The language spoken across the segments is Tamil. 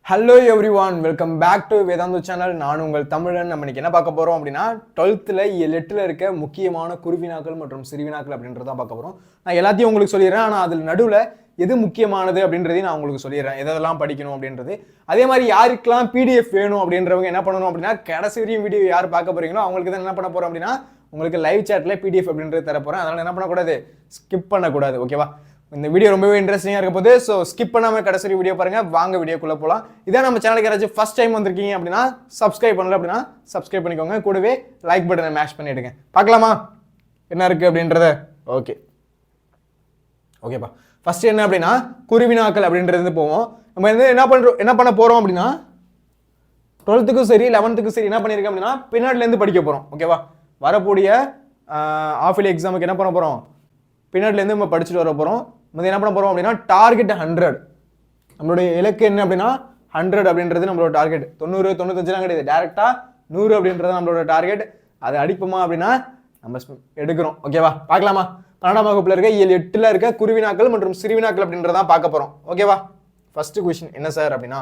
Hello everyone, welcome back to Vedantu channel. நான் உங்கள் தமிழன். நம்ம இன்னைக்கு என்ன பார்க்க போகிறோம் அப்படின்னா 12th எட்டில் இருக்க முக்கியமான குருவினாக்கள் மற்றும் சிறுவினாக்கள் அப்படின்றதான் பார்க்க போகிறோம். நான் எல்லாத்தையும் உங்களுக்கு சொல்லிடுறேன், ஆனால் அதில் நடுவில் எது முக்கியமானது அப்படின்றதையும் நான் உங்களுக்கு சொல்லிடுறேன், எதெல்லாம் படிக்கணும் அப்படின்றது. அதே மாதிரி யாருக்கெல்லாம் பிடிஎஃப் வேணும் அப்படின்றவங்க என்ன பண்ணணும் அப்படின்னா, கடைசி வரையும் வீடியோ யார் பார்க்க போறீங்களோ அவங்களுக்கு தான் என்ன பண்ண போகிறோம் அப்படின்னா, உங்களுக்கு லைவ் சேட்டில் பிடிஎஃப் அப்படின்றது தர போகிறேன். அதனால் என்ன பண்ணக்கூடாது, ஸ்கிப் பண்ணக்கூடாது. ஓகேவா? இந்த வீடியோ ரொம்பவே இன்ட்ரெஸ்டிங்காக இருக்க போது. ஸோ ஸ்கிப் பண்ணாமல் கடைசி வீடியோ பாருங்க. வாங்க வீடியோக்குள்ளே போகலாம். இதான் நம்ம சேனலுக்கு யாராச்சும் ஃபர்ஸ்ட் டைம் வந்திருக்கீங்க அப்படின்னா சப்ஸ்கிரைப் பண்ணல அப்படின்னா சப்ஸ்கிரைப் பண்ணிக்கோங்க. கூடவே லைக் பட்டனை மேஷ் பண்ணிவிடுங்க. பார்க்கலாமா என்ன இருக்குது அப்படின்றத? ஓகேப்பா. ஃபர்ஸ்ட் என்ன அப்படின்னா குருவினாக்கள் அப்படின்றது போவோம். நம்ம வந்து என்ன பண்ண போகிறோம் அப்படின்னா 12க்கும் சரி 11க்கும் சரி என்ன பண்ணியிருக்கேன் அப்படின்னா பின்னாடிலேருந்து படிக்க போகிறோம். ஓகேவா? வரக்கூடிய ஆஃபிலி எக்ஸாமுக்கு என்ன பண்ண போகிறோம், பின்னாடிலேருந்து நம்ம படிச்சுட்டு வர போகிறோம். நம்ம என்ன பண்ண போகிறோம் அப்படின்னா டார்கெட் 100. நம்மளுடைய இலக்கு என்ன அப்படின்னா 100 அப்படின்றது நம்மளோட டார்கெட். 90 95 கிடையாது, டேரெக்டாக 100 அப்படின்றது நம்மளோட டார்கெட். அதை அடிப்போமா அப்படின்னா நம்ம எடுக்கிறோம். ஓகேவா? பார்க்கலாமா? 12ஆம் வகுப்பில் இருக்க 8ல் இருக்க குருவினாக்கள் மற்றும் சிறுவினாக்கள் அப்படின்றதான் பார்க்க போகிறோம். ஓகேவா? ஃபர்ஸ்ட் கொஸ்டின் என்ன சார் அப்படின்னா,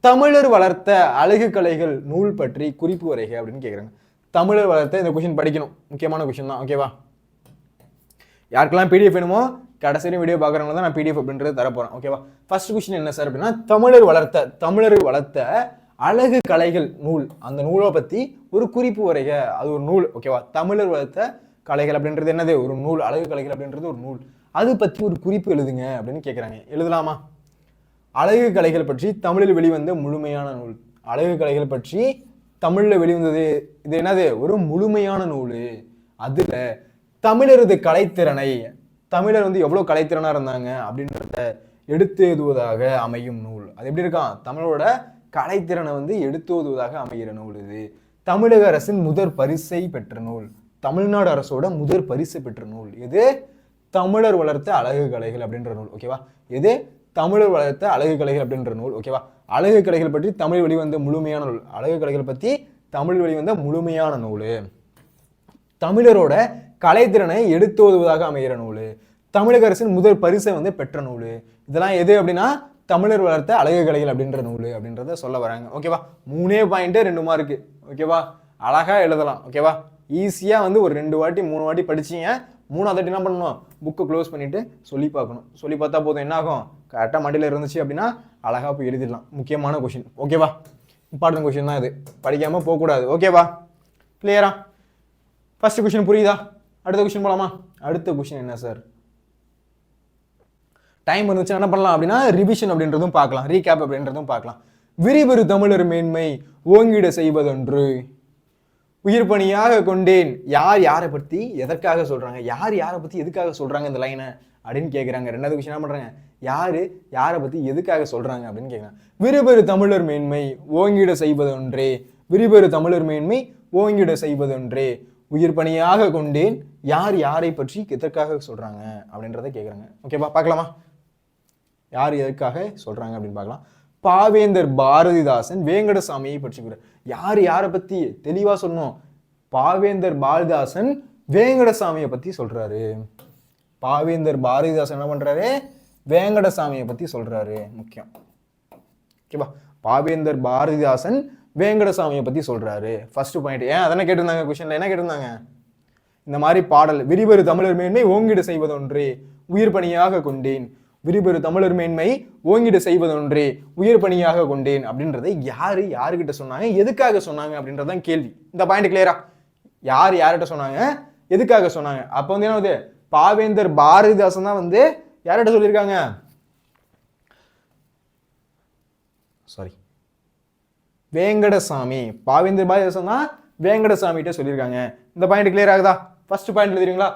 தமிழர் வளர்த்த அழகு கலைகள் நூல் பற்றி குறிப்பு வரைக அப்படின்னு கேட்குறாங்க. தமிழர் வளர்த்த இந்த கொஸ்டின் படிக்கணும், முக்கியமான கொஸ்டின் தான். ஓகேவா? யாருக்கெல்லாம் பிடிஎஃப் வேணுமோ கடைசி வீடியோ பார்க்குறவங்க தான் நான் பிடிஎஃப் அப்படின்றது தரப்போகிறேன். ஓகேவா? ஃபர்ஸ்ட் கொஸ்டின் என்ன சார் அப்படின்னா, தமிழர் வளர்த்த அழகு கலைகள் நூல், அந்த நூலை பற்றி ஒரு குறிப்பு வரைக. அது ஒரு நூல். ஓகேவா? தமிழர் வளர்த்த கலைகள் அப்படின்றது என்னது, ஒரு நூல். அழகு கலைகள் அப்படின்றது ஒரு நூல். அது பற்றி ஒரு குறிப்பு எழுதுங்க அப்படின்னு கேட்குறாங்க. எழுதலாமா? அழகு கலைகள் பற்றி தமிழில் வெளிவந்த முழுமையான நூல். அழகு கலைகள் பற்றி தமிழில் வெளிவந்தது இது என்னது, ஒரு முழுமையான நூல். அதில் தமிழரது கலைத்திறனை, தமிழர் வந்து எவ்வளோ கலைத்திறனாக இருந்தாங்க அப்படின்றத எடுத்து எழுதுவதாக அமையும் நூல். அது எப்படி இருக்கான், தமிழோட கலைத்திறனை வந்து எடுத்து எழுதுவதாக அமைகிற நூல் இது. தமிழக அரசின் முதற் பரிசை பெற்ற நூல். தமிழ்நாடு அரசோட முதற் பரிசு பெற்ற நூல் எது, தமிழர் வளர்த்த அழகு கலைகள் அப்படின்ற நூல். ஓகேவா? எது, தமிழர் வளர்த்த அழகு கலைகள் அப்படின்ற நூல். ஓகேவா? அழகு கலைகள் பற்றி தமிழ் வெளிவந்த முழுமையான நூல். அழகு கலைகள் பற்றி தமிழ் வெளிவந்த முழுமையான நூல். தமிழரோட கலைத்திறனை எடுத்தோதுவதாக அமைகிற நூல். தமிழக அரசின் முதல் பரிசை வந்து பெற்ற நூல். இதெல்லாம் எது அப்படின்னா தமிழர் வளர்த்த அழகு கலைகள் அப்படின்ற நூல் அப்படின்றத சொல்ல வராங்க. ஓகேவா? 3 பாயிண்ட் 2 மார்க்கு. ஓகேவா? அழகா எழுதலாம். ஓகேவா? ஈஸியாக வந்து ஒரு 2 வாட்டி 3 வாட்டி படிச்சிங்க. 3ஆவது வாட்டி என்ன பண்ணணும், புக்கை க்ளோஸ் பண்ணிட்டு சொல்லி பார்க்கணும். சொல்லி பார்த்தா போதும், என்ன ஆகும், கரெக்டாக மடியில் இருந்துச்சு அப்படின்னா அழகாக போய் எழுதிடலாம். முக்கியமான கொஷின். ஓகேவா? இம்பார்ட்டன்ட் கொஷின் தான் இது, படிக்காமல் போகக்கூடாது. ஓகேவா? கிளியரா? ஃபர்ஸ்ட் கொஷின் புரியுதா? அடுத்த கொஸ்டின் போலாமா? அடுத்த கொஸ்டின் என்ன சார், டைம் இருந்துச்சு என்ன பண்ணலாம் அப்படின்னா ரிவிஷன் அப்படின்றதும் பார்க்கலாம், ரீகேப் அப்படின்றதும் பார்க்கலாம். விரிபெரு தமிழர் மேன்மை ஓங்கிட செய்வதொன்று உயிர் பணியாக கொண்டேன். யாரை பற்றி எதற்காக சொல்றாங்க, யாரை பற்றி எதுக்காக சொல்றாங்க இந்த லைனை அப்படின்னு கேட்குறாங்க. ரெண்டாவது கொஸ்டின் என்ன பண்றாங்க, யாரை பற்றி எதுக்காக சொல்றாங்க அப்படின்னு கேட்குறாங்க. விரிபெரு தமிழர் மேன்மை ஓங்கிட செய்வதொன்றே. விரிபெரு தமிழர் மேன்மை ஓங்கிட செய்வதொன்றே உயிர் பணியாக கொண்டேன். யாரை பற்றி எதற்காக சொல்றாங்க அப்படின்றத கேட்குறாங்க. ஓகேவா? பார்க்கலாமா, யார் எதற்காக சொல்றாங்க அப்படின்னு பார்க்கலாம். பாவேந்தர் பாரதிதாசன் வேங்கடசாமியை பற்றி யாரை பத்தி தெளிவா சொன்னோம், பாவேந்தர் பாரதிதாசன் வேங்கடசாமியை பத்தி சொல்றாரு. பாவேந்தர் பாரதிதாசன் என்ன பண்றாரு, வேங்கடசாமியை பத்தி சொல்றாரு. முக்கியம். ஓகேவா? பாவேந்தர் பாரதிதாசன் வேங்கடசாமியை பத்தி சொல்றாரு. First point. ஏன் அதனை கேட்டிருந்தாங்க கொஸ்டின்ல, என்ன கேட்டிருந்தாங்க, இந்த மாதிரி பாடல் விரிபெரு தமிழர் மேன்மை ஓங்கிட செய்வதொன்றே உயிர் பணியாக கொண்டேன். விரிபெரு தமிழர் மேன்மை ஓங்கிட செய்வதொன்றே உயிர் பணியாக கொண்டேன் அப்படின்றதை யாருக்கிட்ட சொன்னாங்க, எதுக்காக சொன்னாங்க அப்படின்றதான் கேள்வி. இந்த பாயிண்ட் கிளியரா? யார்கிட்ட சொன்னாங்க, எதுக்காக சொன்னாங்க. அப்ப வந்து என்ன வந்து பாவேந்தர் பாரதிதாசன் தான் வந்து யார்கிட்ட சொல்லியிருக்காங்க, சாரி வேங்கடசாமி. பாவேந்தர் பாரதிதாசன் தான் வேங்கடசாமி கிட்ட சொல்லியிருக்காங்க. இந்த பாயிண்ட் கிளியர் ஆகுதா? ஃபர்ஸ்ட் பாயிண்ட் எழுதுறீங்களா,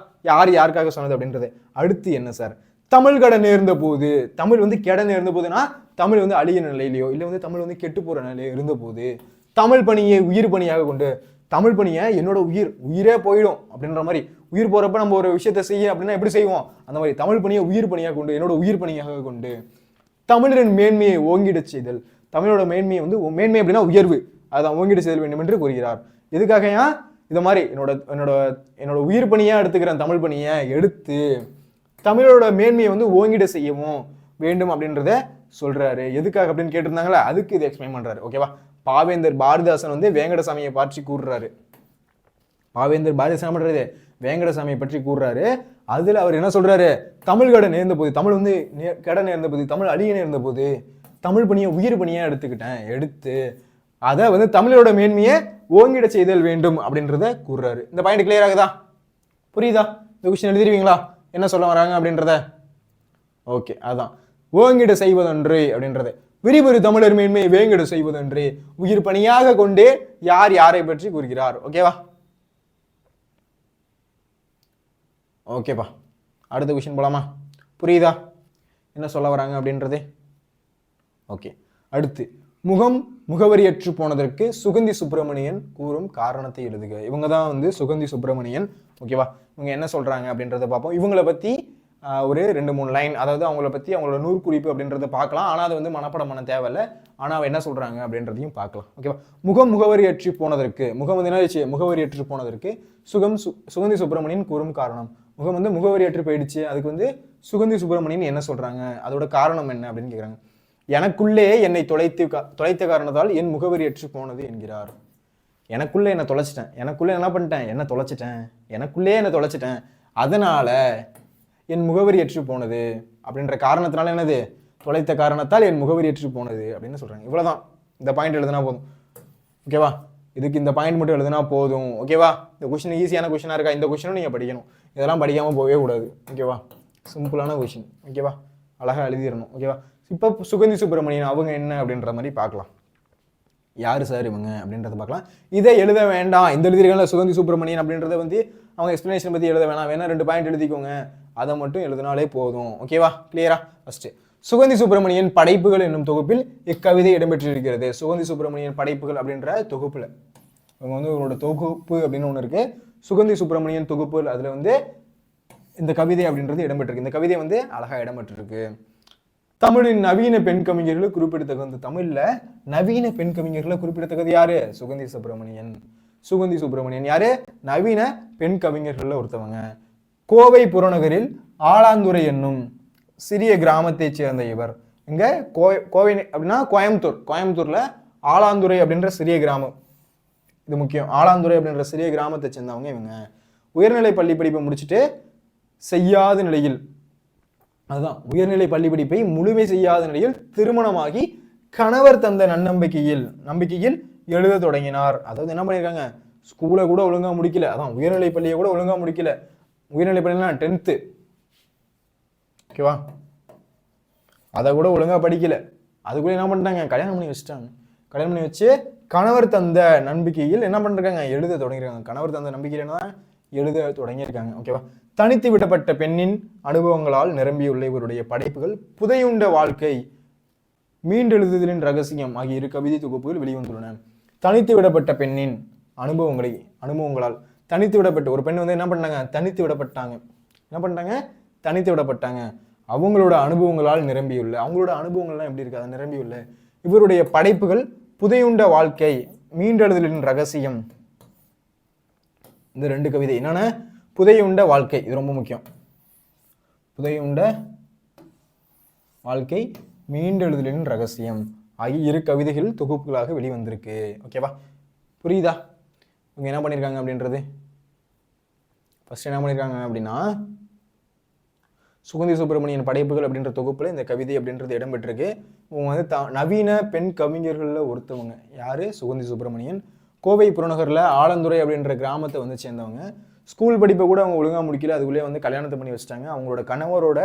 யாருக்காக சொன்னது அப்படின்றது. அடுத்து என்ன சார், தமிழ் கட நேர்ந்த போது, தமிழ் வந்து கெட நேர்ந்த போதுன்னா தமிழ் வந்து அழிய நிலையிலையோ இல்லை வந்து தமிழ் வந்து கெட்டு போற நிலையில இருந்த போது தமிழ் பணியை உயிர் பணியாக கொண்டு, தமிழ் பணியை என்னோட உயிரே போயிடும் அப்படின்ற மாதிரி, உயிர் போறப்ப நம்ம ஒரு விஷயத்தை செய்ய அப்படின்னா எப்படி செய்வோம், அந்த மாதிரி தமிழ் பணியை உயிர் பணியாக கொண்டு, என்னோட உயிர் பணியாக கொண்டு தமிழரின் மேன்மையை ஓங்கிட செய்தல். தமிழோட மேன்மையை வந்து, மேன்மை அப்படின்னா உயர்வு, அதான் ஓங்கிட செய்தல் வேண்டும் என்று கூறுகிறார். எதுக்காக? இந்த மாதிரி என்னோட உயிர் பணியா எடுத்துக்கிறேன், தமிழ் பணியை எடுத்து தமிழோட மேன்மையை வந்து ஓங்கிட செய்யவும் வேண்டும் அப்படின்றத சொல்றாரு. எதுக்காக அப்படின்னு கேட்டிருந்தாங்களா, அதுக்கு இது எக்ஸ்பிளைன் பண்றாரு. ஓகேவா? பாவேந்தர் பாரதிதாசன் வந்து வேங்கடசாமியை பற்றி கூறுறாரு. பாவேந்தர் பாரதிதாசன் என்ன பண்றாரு, வேங்கடசாமியை பற்றி கூறுறாரு. அதுல அவர் என்ன சொல்றாரு, தமிழ் கடன் நேர்ந்த போது, தமிழ் வந்து கடன் நேர்ந்த போது, தமிழ் அழிய நேர்ந்த போது தமிழ் பணியை உயிர் பணியா எடுத்து அதை வந்து தமிழோட மேன்மையை ஓங்கிட செய்தல் வேண்டும் அப்படின்றத கூறுறாரு. இந்த பாயிண்ட் கிளியர் ஆகுதா, புரியுதா? இந்த கொஸ்டின் எழுதிருவீங்களா என்ன சொல்ல வராங்க அப்படின்றத? ஓகே, அதான் ஓங்கிட செய்வதொன்று அப்படின்றது, விரிபெரு தமிழர் மேன்மை வேங்கிட செய்வதொன்று, உயிர் பணியாக கொண்டே யார் யாரை பற்றி கூறுகிறார். ஓகேவா? ஓகேப்பா, அடுத்த கொஸ்டின் போலாமா? புரியுதா என்ன சொல்ல வராங்க அப்படின்றது? ஓகே, அடுத்து முகவரியற்று போனதற்கு சுகந்தி சுப்பிரமணியன் கூறும் காரணத்தை எழுதுக. இவங்க தான் வந்து சுகந்தி சுப்பிரமணியன். ஓகேவா? இவங்க என்ன சொல்றாங்க அப்படின்றத பார்ப்போம். இவங்களை பத்தி ஒரு 2-3 லைன், அதாவது அவங்கள பத்தி அவங்களோட நூற்குறிப்பு அப்படின்றத பார்க்கலாம். ஆனால் அது வந்து மனப்படம் பண்ண தேவையில்லை. ஆனால் என்ன சொல்றாங்க அப்படின்றதையும் பார்க்கலாம். ஓகேவா? முகவரியற்று போனதற்கு, முகவரியற்று போனதற்கு சுகந்தி சுப்பிரமணியன் கூறும் காரணம். முகம் வந்து முகவரியற்று போயிடுச்சு, அதுக்கு வந்து சுகந்தி சுப்பிரமணியன் என்ன சொல்றாங்க, அதோட காரணம் என்ன அப்படின்னு கேட்குறாங்க. எனக்குள்ளே என்னை தொலைத்த காரணத்தால் என் முகவரியற்று போனது என்கிறார். எனக்குள்ளே என்ன தொலைச்சிட்டேன், எனக்குள்ளே என்ன பண்ணிட்டேன், என்ன தொலைச்சிட்டேன், எனக்குள்ளே என்ன தொலைச்சிட்டேன், அதனால என் முகவரியற்று போனது அப்படின்ற காரணத்தினால என்னது, தொலைத்த காரணத்தால் என் முகவரியற்று போனது அப்படின்னு சொல்றாங்க. இவ்வளவுதான், இந்த பாயிண்ட் எழுதுனா போதும். ஓகேவா? இதுக்கு இந்த பாயிண்ட் மட்டும் எழுதுனா போதும். ஓகேவா? இந்த கொஸ்டின் ஈஸியான கொஸ்டினா இருக்கா? இந்த கொஸ்டினும் நீங்க படிக்கணும். இதெல்லாம் படிக்காம போகவே கூடாது. ஓகேவா? சிம்பிளான கொஸ்டின். ஓகேவா? அழகா எழுதிடணும். ஓகேவா? இப்போ சுகந்தி சுப்பிரமணியன் அவங்க என்ன அப்படின்ற மாதிரி பார்க்கலாம். யாரு சார் இவங்க அப்படின்றத பார்க்கலாம். இதை எழுத வேண்டாம், இந்த எழுதிருக்காங்க சுகந்தி சுப்பிரமணியன் அப்படின்றத வந்து அவங்க எக்ஸ்பிளனேஷன் பத்தி எழுத வேணாம். வேணா 2 பாயிண்ட் எழுதிக்கோங்க, அதை மட்டும் எழுதினாலே போதும். ஓகேவா? கிளியரா? ஃபர்ஸ்ட் சுகந்தி சுப்பிரமணியன் படைப்புகள் என்னும் தொகுப்பில் இக்கவிதை இடம்பெற்றிருக்கிறது. சுகந்தி சுப்பிரமணியன் படைப்புகள் அப்படின்ற தொகுப்புல இவங்க வந்து இவங்களோட தொகுப்பு அப்படின்னு ஒன்று இருக்கு, சுகந்தி சுப்பிரமணியன் தொகுப்புகள். அதுல வந்து இந்த கவிதை அப்படின்றது இடம்பெற்றிருக்கு. இந்த கவிதை வந்து அழகா இடம்பெற்றிருக்கு. தமிழின் நவீன பெண் கவிஞர்களை குறிப்பிடத்தக்கது. தமிழ்ல நவீன பெண் கவிஞர்களை குறிப்பிடத்தக்கது யாரு? சுகந்தி சுப்பிரமணியன். சுகந்தி சுப்பிரமணியன் யாரு? நவீன பெண் கவிஞர்கள்ல ஒருத்தவங்க. கோவை புறநகரில் ஆலாந்துறை என்னும் சிறிய கிராமத்தை சேர்ந்த இவர். இங்க கோவை அப்படின்னா கோயம்புத்தூர்ல ஆலாந்துறை அப்படின்ற சிறிய கிராமம், இது முக்கியம். ஆலாந்துறை அப்படின்ற சிறிய கிராமத்தை சேர்ந்தவங்க இவங்க. உயர்நிலை பள்ளி படிப்பை முடிச்சுட்டு செய்யாத நிலையில், அதுதான் உயர்நிலை பள்ளி படிப்பை முழுமை செய்யாத நிலையில் திருமணமாகி கணவர் தந்த நம்பிக்கையில் எழுத தொடங்கினார். அதாவது என்ன பண்ணியிருக்காங்க, ஸ்கூலை கூட ஒழுங்கா முடிக்கல, அதான் உயர்நிலை பள்ளியை கூட ஒழுங்கா முடிக்கல. உயர்நிலை பள்ளினா 10th, ஓகேவா? அதை கூட ஒழுங்கா படிக்கல, அதுக்குள்ள என்ன பண்ணிட்டாங்க, கல்யாணம் பண்ணி வச்சுட்டாங்க. கல்யாணம் பண்ணி வச்சு கணவர் தந்த நம்பிக்கையில் என்ன பண்ணிருக்காங்க, எழுத தொடங்கியிருக்காங்க. கணவர் தந்த நம்பிக்கையில் என்ன எழுத தொடங்கியிருக்காங்க. ஓகேவா? தனித்து விடப்பட்ட பெண்ணின் அனுபவங்களால் நிரம்பியுள்ள இவருடைய படைப்புகள் புதையுண்ட வாழ்க்கை, மீண்டெழுதுதலின் ரகசியம் ஆகிய 2 கவிதை தொகுப்புகள் வெளிவந்துள்ளன. தனித்து விடப்பட்ட பெண்ணின் அனுபவங்களால், தனித்து விடப்பட்ட ஒரு பெண் வந்து என்ன பண்ணாங்க, தனித்து விடப்பட்டாங்க. அவங்களோட அனுபவங்களால் நிரம்பியுள்ள, அவங்களோட அனுபவங்கள்லாம் எப்படி இருக்கு, அதை நிரம்பியுள்ள இவருடைய படைப்புகள் புதையுண்ட வாழ்க்கை, மீண்டெழுதலின் ரகசியம். இந்த 2 கவிதை என்னன்னா, புதையுண்ட வாழ்க்கை, இது ரொம்ப முக்கியம். புதையுண்ட வாழ்க்கை, மீண்டெழுதலின் ரகசியம் ஆகிய 2 கவிதைகள் தொகுப்புகளாக வெளிவந்திருக்கு. ஓகேவா? புரியுதா? இவங்க என்ன பண்ணியிருக்காங்க அப்படின்றது? ஃபர்ஸ்ட் என்ன பண்ணியிருக்காங்க அப்படின்னா, சுகந்தி சுப்பிரமணியன் படைப்புகள் அப்படின்ற தொகுப்புல இந்த கவிதை அப்படின்றது இடம்பெற்றிருக்கு. இவங்க வந்து நவீன பெண் கவிஞர்கள்ல ஒருத்தவங்க. யாரு? சுகந்தி சுப்பிரமணியன். கோவை புறநகர்ல ஆலந்துறை அப்படின்ற கிராமத்தை வந்து சேர்ந்தவங்க. ஸ்கூல் படிப்பை கூட அவங்க ஒழுங்கா முடிக்கல, அதுக்குள்ளே வந்து கல்யாணத்தை பண்ணி வச்சுட்டாங்க. அவங்களோட கணவரோட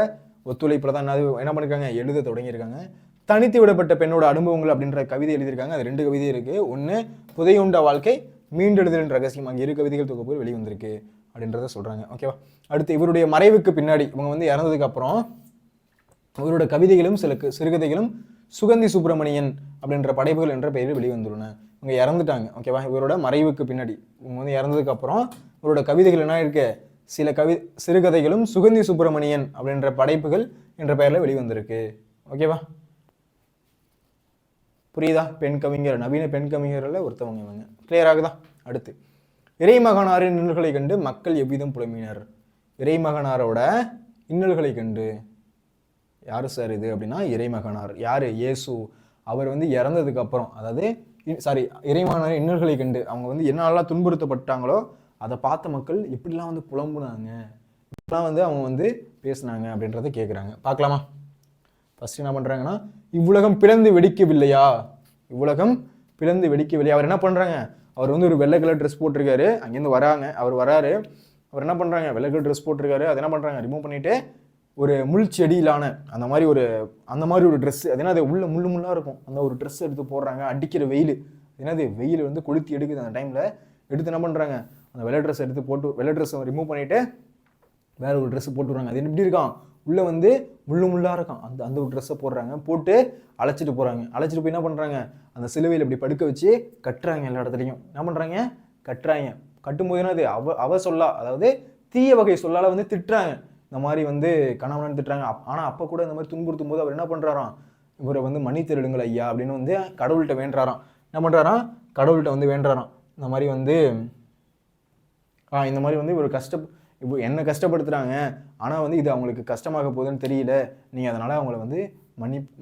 ஒத்துழைப்புல தான் என்ன பண்ணிருக்காங்க, எழுத தொடங்கியிருக்காங்க. தனித்து விடப்பட்ட பெண்ணோட அனுபவங்கள் அப்படின்ற கவிதை எழுதியிருக்காங்க. அது 2 கவிதை இருக்கு. ஒன்று புதையுண்ட வாழ்க்கை, மீண்டெழுதலின் ரகசியம் ஆகிய 2 கவிதைகள் தொகுப்புகள் வெளிவந்திருக்கு அப்படின்றத சொல்றாங்க. ஓகேவா? அடுத்து இவருடைய மறைவுக்கு பின்னாடி, இவங்க வந்து இறந்ததுக்கு அப்புறம் இவரோட கவிதைகளும் சில சிறுகதைகளும் சுகந்தி சுப்பிரமணியன் அப்படின்ற படைப்புகள் என்ற பெயரில் வெளிவந்துள்ளன. இவங்க இறந்துட்டாங்க. ஓகேவா? இவரோட மறைவுக்கு பின்னாடி, இவங்க வந்து இறந்ததுக்கு அப்புறம் இவரோட கவிதைகள் என்ன இருக்கு, சில சிறுகதைகளும் சுகந்தி சுப்பிரமணியன் அப்படின்ற படைப்புகள் என்ற பெயர்ல வெளிவந்திருக்கு. ஓகேவா? புரியுதா? பெண் கவிஞர், நவீன பெண் கவிஞர்ல ஒருத்தவங்க இவங்க. கிளியர் ஆகுதா? அடுத்து இறைமகனாரின் இன்னல்களை கண்டு மக்கள் எவ்விதம் புலம்பினர். இறைமகனாரோட இன்னல்களை கண்டு யார் சார் இது அப்படின்னா இறைமகனார். யார்? இயேசு. அவர் வந்து இறந்ததுக்கு அப்புறம், அதாவது இறைமகனார் இன்னல்களை கண்டு அவங்க வந்து என்னெல்லாம் துன்புறுத்தப்பட்டாங்களோ அதை பார்த்த மக்கள் எப்படிலாம் வந்து புலம்புனாங்க, இப்படிலாம் வந்து அவங்க வந்து பேசினாங்க அப்படின்றத கேட்குறாங்க. பார்க்கலாமா? ஃபர்ஸ்ட் என்ன பண்ணுறாங்கன்னா, இவ்வுலகம் பிளந்து வெடிக்கவில்லையா, இவ்வுலகம் பிளந்து வெடிக்கவில்லையா. அவர் என்ன பண்ணுறாங்க, அவர் வந்து ஒரு வெள்ளை கலர் ட்ரெஸ் போட்டிருக்காரு, அங்கேருந்து வராங்க, அவர் வராரு, அவர் என்ன பண்ணுறாங்க, வெள்ளை கலர் ட்ரெஸ் போட்டிருக்காரு, அதை என்ன பண்ணுறாங்க, ரிமூவ் பண்ணிவிட்டு ஒரு முள் செடியிலான அந்த மாதிரி ஒரு ட்ரெஸ், அது என்ன, அது உள்ள முள்ளாக இருக்கும், அந்த ஒரு ட்ரெஸ் எடுத்து போடுறாங்க. அடிக்கிற வெயில், என்னது வெயில் வந்து கொளுத்தி எடுக்குது அந்த டைமில், எடுத்து என்ன பண்ணுறாங்க, அந்த வெள்ளை ட்ரெஸ் எடுத்து போட்டு, வெள்ளை ட்ரெஸ்ஸை ரிமூவ் பண்ணிவிட்டு வேற ஒரு ட்ரெஸ் போட்டுடுறாங்க. அது எப்படி இருக்கான், உள்ளே வந்து முள்ளாக இருக்கான், அந்த ஒரு ட்ரெஸ்ஸை போடுறாங்க, போட்டு அழைச்சிட்டு போகிறாங்க. அழைச்சிட்டு போய் என்ன பண்ணுறாங்க, அந்த சிலுவையில் இப்படி படுக்க வச்சு கட்டுறாங்க. எல்லா இடத்துலையும் என்ன பண்ணுறாங்க, கட்டுறாங்க. கட்டும்போது என்னது, அவ சொல்லா, அதாவது தீய வகை சொல்லால் வந்து திட்டுறாங்க. இந்த மாதிரி வந்து கணவன் திட்டுறாங்க. ஆனால் அப்போ கூட இந்த மாதிரி துன்புறுத்தும் போது அவர் என்ன பண்ணுறாராம், இவரை வந்து மன்னித்திருடுங்கள் ஐயா அப்படின்னு வந்து கடவுள்கிட்ட வேண்டுறாராம். என்ன பண்ணுறாராம், கடவுள்கிட்ட வந்து வேண்டுறாராம். இந்த மாதிரி வந்து இவர் இப்போ என்ன கஷ்டப்படுத்துகிறாங்க, ஆனால் வந்து இது அவங்களுக்கு கஷ்டமாக போகுதுன்னு தெரியல, நீங்கள் அதனால் அவங்கள வந்து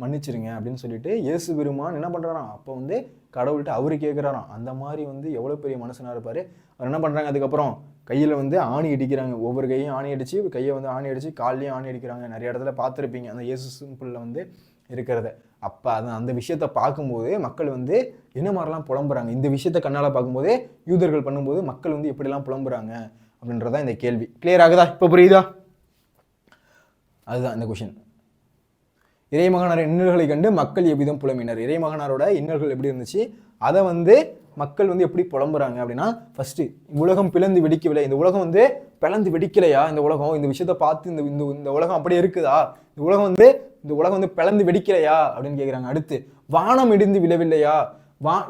மன்னிச்சிருங்க அப்படின்னு சொல்லிட்டு இயேசு பெருமான் என்ன பண்ணுறாராம், அப்போ வந்து கடவுள்கிட்ட அவரு கேட்குறாராம். அந்த மாதிரி வந்து எவ்வளோ பெரிய மனுஷனாக இருப்பார். அவர் என்ன பண்ணுறாங்க, அதுக்கப்புறம் கையில் வந்து ஆணி அடிக்கிறாங்க, ஒவ்வொரு கையும் ஆணி அடித்து, கையை வந்து ஆணி அடித்து, கால்லையும் ஆணி அடிக்கிறாங்க. நிறைய இடத்துல பார்த்துருப்பீங்க அந்த இயேசு சிம்பிளில் வந்து இருக்கிறத. அப்போ அந்த விஷயத்தை பார்க்கும்போது மக்கள் வந்து என்ன மாதிரிலாம் புலம்புறாங்க, இந்த விஷயத்தை கண்ணால் பார்க்கும்போதே யூதர்கள் பண்ணும்போது மக்கள் வந்து எப்படிலாம் புலம்புறாங்க அப்படின்றதான் இந்த கேள்வி. கிளியர் ஆகுதா, இப்போ புரியுதா? அதுதான் இந்த கொஷின். இறைமகனார் இன்னல்களை கண்டு மக்கள் எவ்விதம் புலம்பினர். இறைமகனாரோட இன்னல்கள் எப்படி இருந்துச்சு, அதை வந்து மக்கள் வந்து எப்படி புலம்புறாங்க அப்படின்னா, ஃபர்ஸ்ட் உலகம் பிளந்து வெடிக்கவில்லை, இந்த உலகம் வந்து பிளந்து வெடிக்கலையா, இந்த உலகம் இந்த விஷயத்த பார்த்து இந்த உலகம் அப்படியே இருக்குதா, இந்த உலகம் வந்து பிளந்து வெடிக்கலையா அப்படின்னு கேட்குறாங்க. அடுத்து வானம் இடிந்து விழவில்லையா,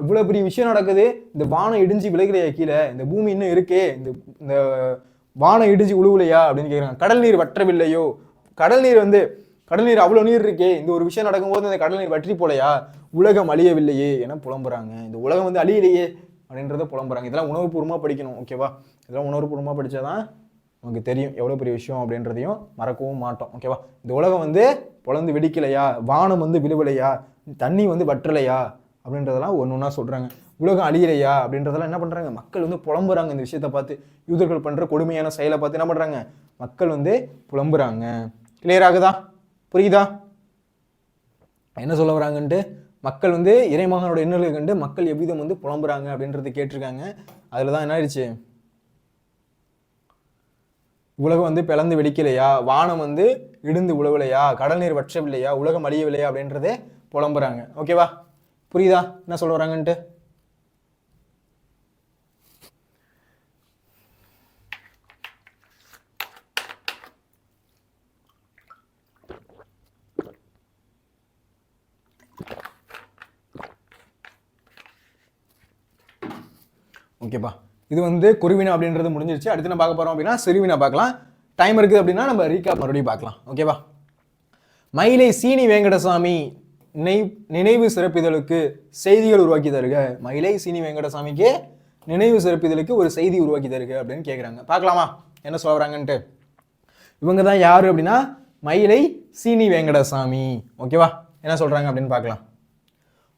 இவ்வளோ பெரிய விஷயம் நடக்குது, இந்த வானம் இடிஞ்சு விளைகிறையா கீழே, இந்த பூமி இன்னும் இருக்கே, இந்த வானம் இடிஞ்சு உழுவலையா அப்படின்னு கேட்குறாங்க. கடல் நீர் வற்றவில்லையோ, கடல் நீர் அவ்வளோ நீர் இருக்கே, இந்த ஒரு விஷயம் நடக்கும்போது இந்த கடல் நீர் வற்றி போலையா, உலகம் அழியவில்லையே என புலம்புறாங்க. இந்த உலகம் வந்து அழியலையே அப்படின்றத புலம்புறாங்க. இதெல்லாம் உணர்வுபூர்வமாக படிக்கணும், ஓகேவா? இதெல்லாம் உணர்வுபூர்வமாக படித்தாதான் நமக்கு தெரியும் எவ்வளோ பெரிய விஷயம் அப்படின்றதையும் மறக்கவும் மாட்டோம், ஓகேவா? இந்த உலகம் வந்து பொழந்து வெடிக்கலையா, வானம் வந்து விழுவலையா, தண்ணி வந்து வற்றலையா அப்படின்றதெல்லாம் ஒன்று ஒன்றா சொல்கிறாங்க. உலகம் அழியலையா அப்படின்றதெல்லாம் என்ன பண்ணுறாங்க, மக்கள் வந்து புலம்புறாங்க. இந்த விஷயத்தை பார்த்து, யூதர்கள் பண்ணுற கொடுமையான செயலை பார்த்து என்ன பண்ணுறாங்க, மக்கள் வந்து புலம்புறாங்க. கிளியர் ஆகுதா, புரியுதா என்ன சொல்ல வராங்கன்ட்டு? மக்கள் வந்து இறைமகனோட இன்னல்களை கண்டு மக்கள் எவ்விதம் வந்து புலம்புறாங்க அப்படின்றது கேட்டிருக்காங்க. அதில் தான் என்ன ஆயிடுச்சு, உலகம் வந்து பிளந்து வெடிக்கலையா, வானம் வந்து இடிந்து உழவலையா, கடல் நீர் வற்றவில்லையா, உலகம் அழியவில்லையா அப்படின்றதே புலம்புறாங்க. ஓகேவா, புரியுதா என்ன சொல்ல வராங்கன்ட்டு? ஓகேப்பா, இது வந்து குருவினா அப்படின்றது முடிஞ்சிருச்சு. அடுத்து என்ன பார்க்க போறோம் அப்படின்னா சிறுவினா பார்க்கலாம். டைம் இருக்குது அப்படின்னா நம்ம ரீகாப் மறுபடியும் பார்க்கலாம், ஓகேவா? மயிலை சீனி வெங்கடசாமி நினைவு சிறப்பிதழுக்கு செய்திகள் உருவாக்கி தருக. மயிலை சீனி வெங்கடசாமிக்கு நினைவு சிறப்பிதழுக்கு ஒரு செய்தி உருவாக்கி தருக அப்படின்னு கேட்குறாங்க. பார்க்கலாமா என்ன சொல்றாங்கன்ட்டு? இவங்க தான் யாரு அப்படின்னா மயிலை சீனி வெங்கடசாமி, ஓகேவா? என்ன சொல்றாங்க அப்படின்னு பார்க்கலாம்.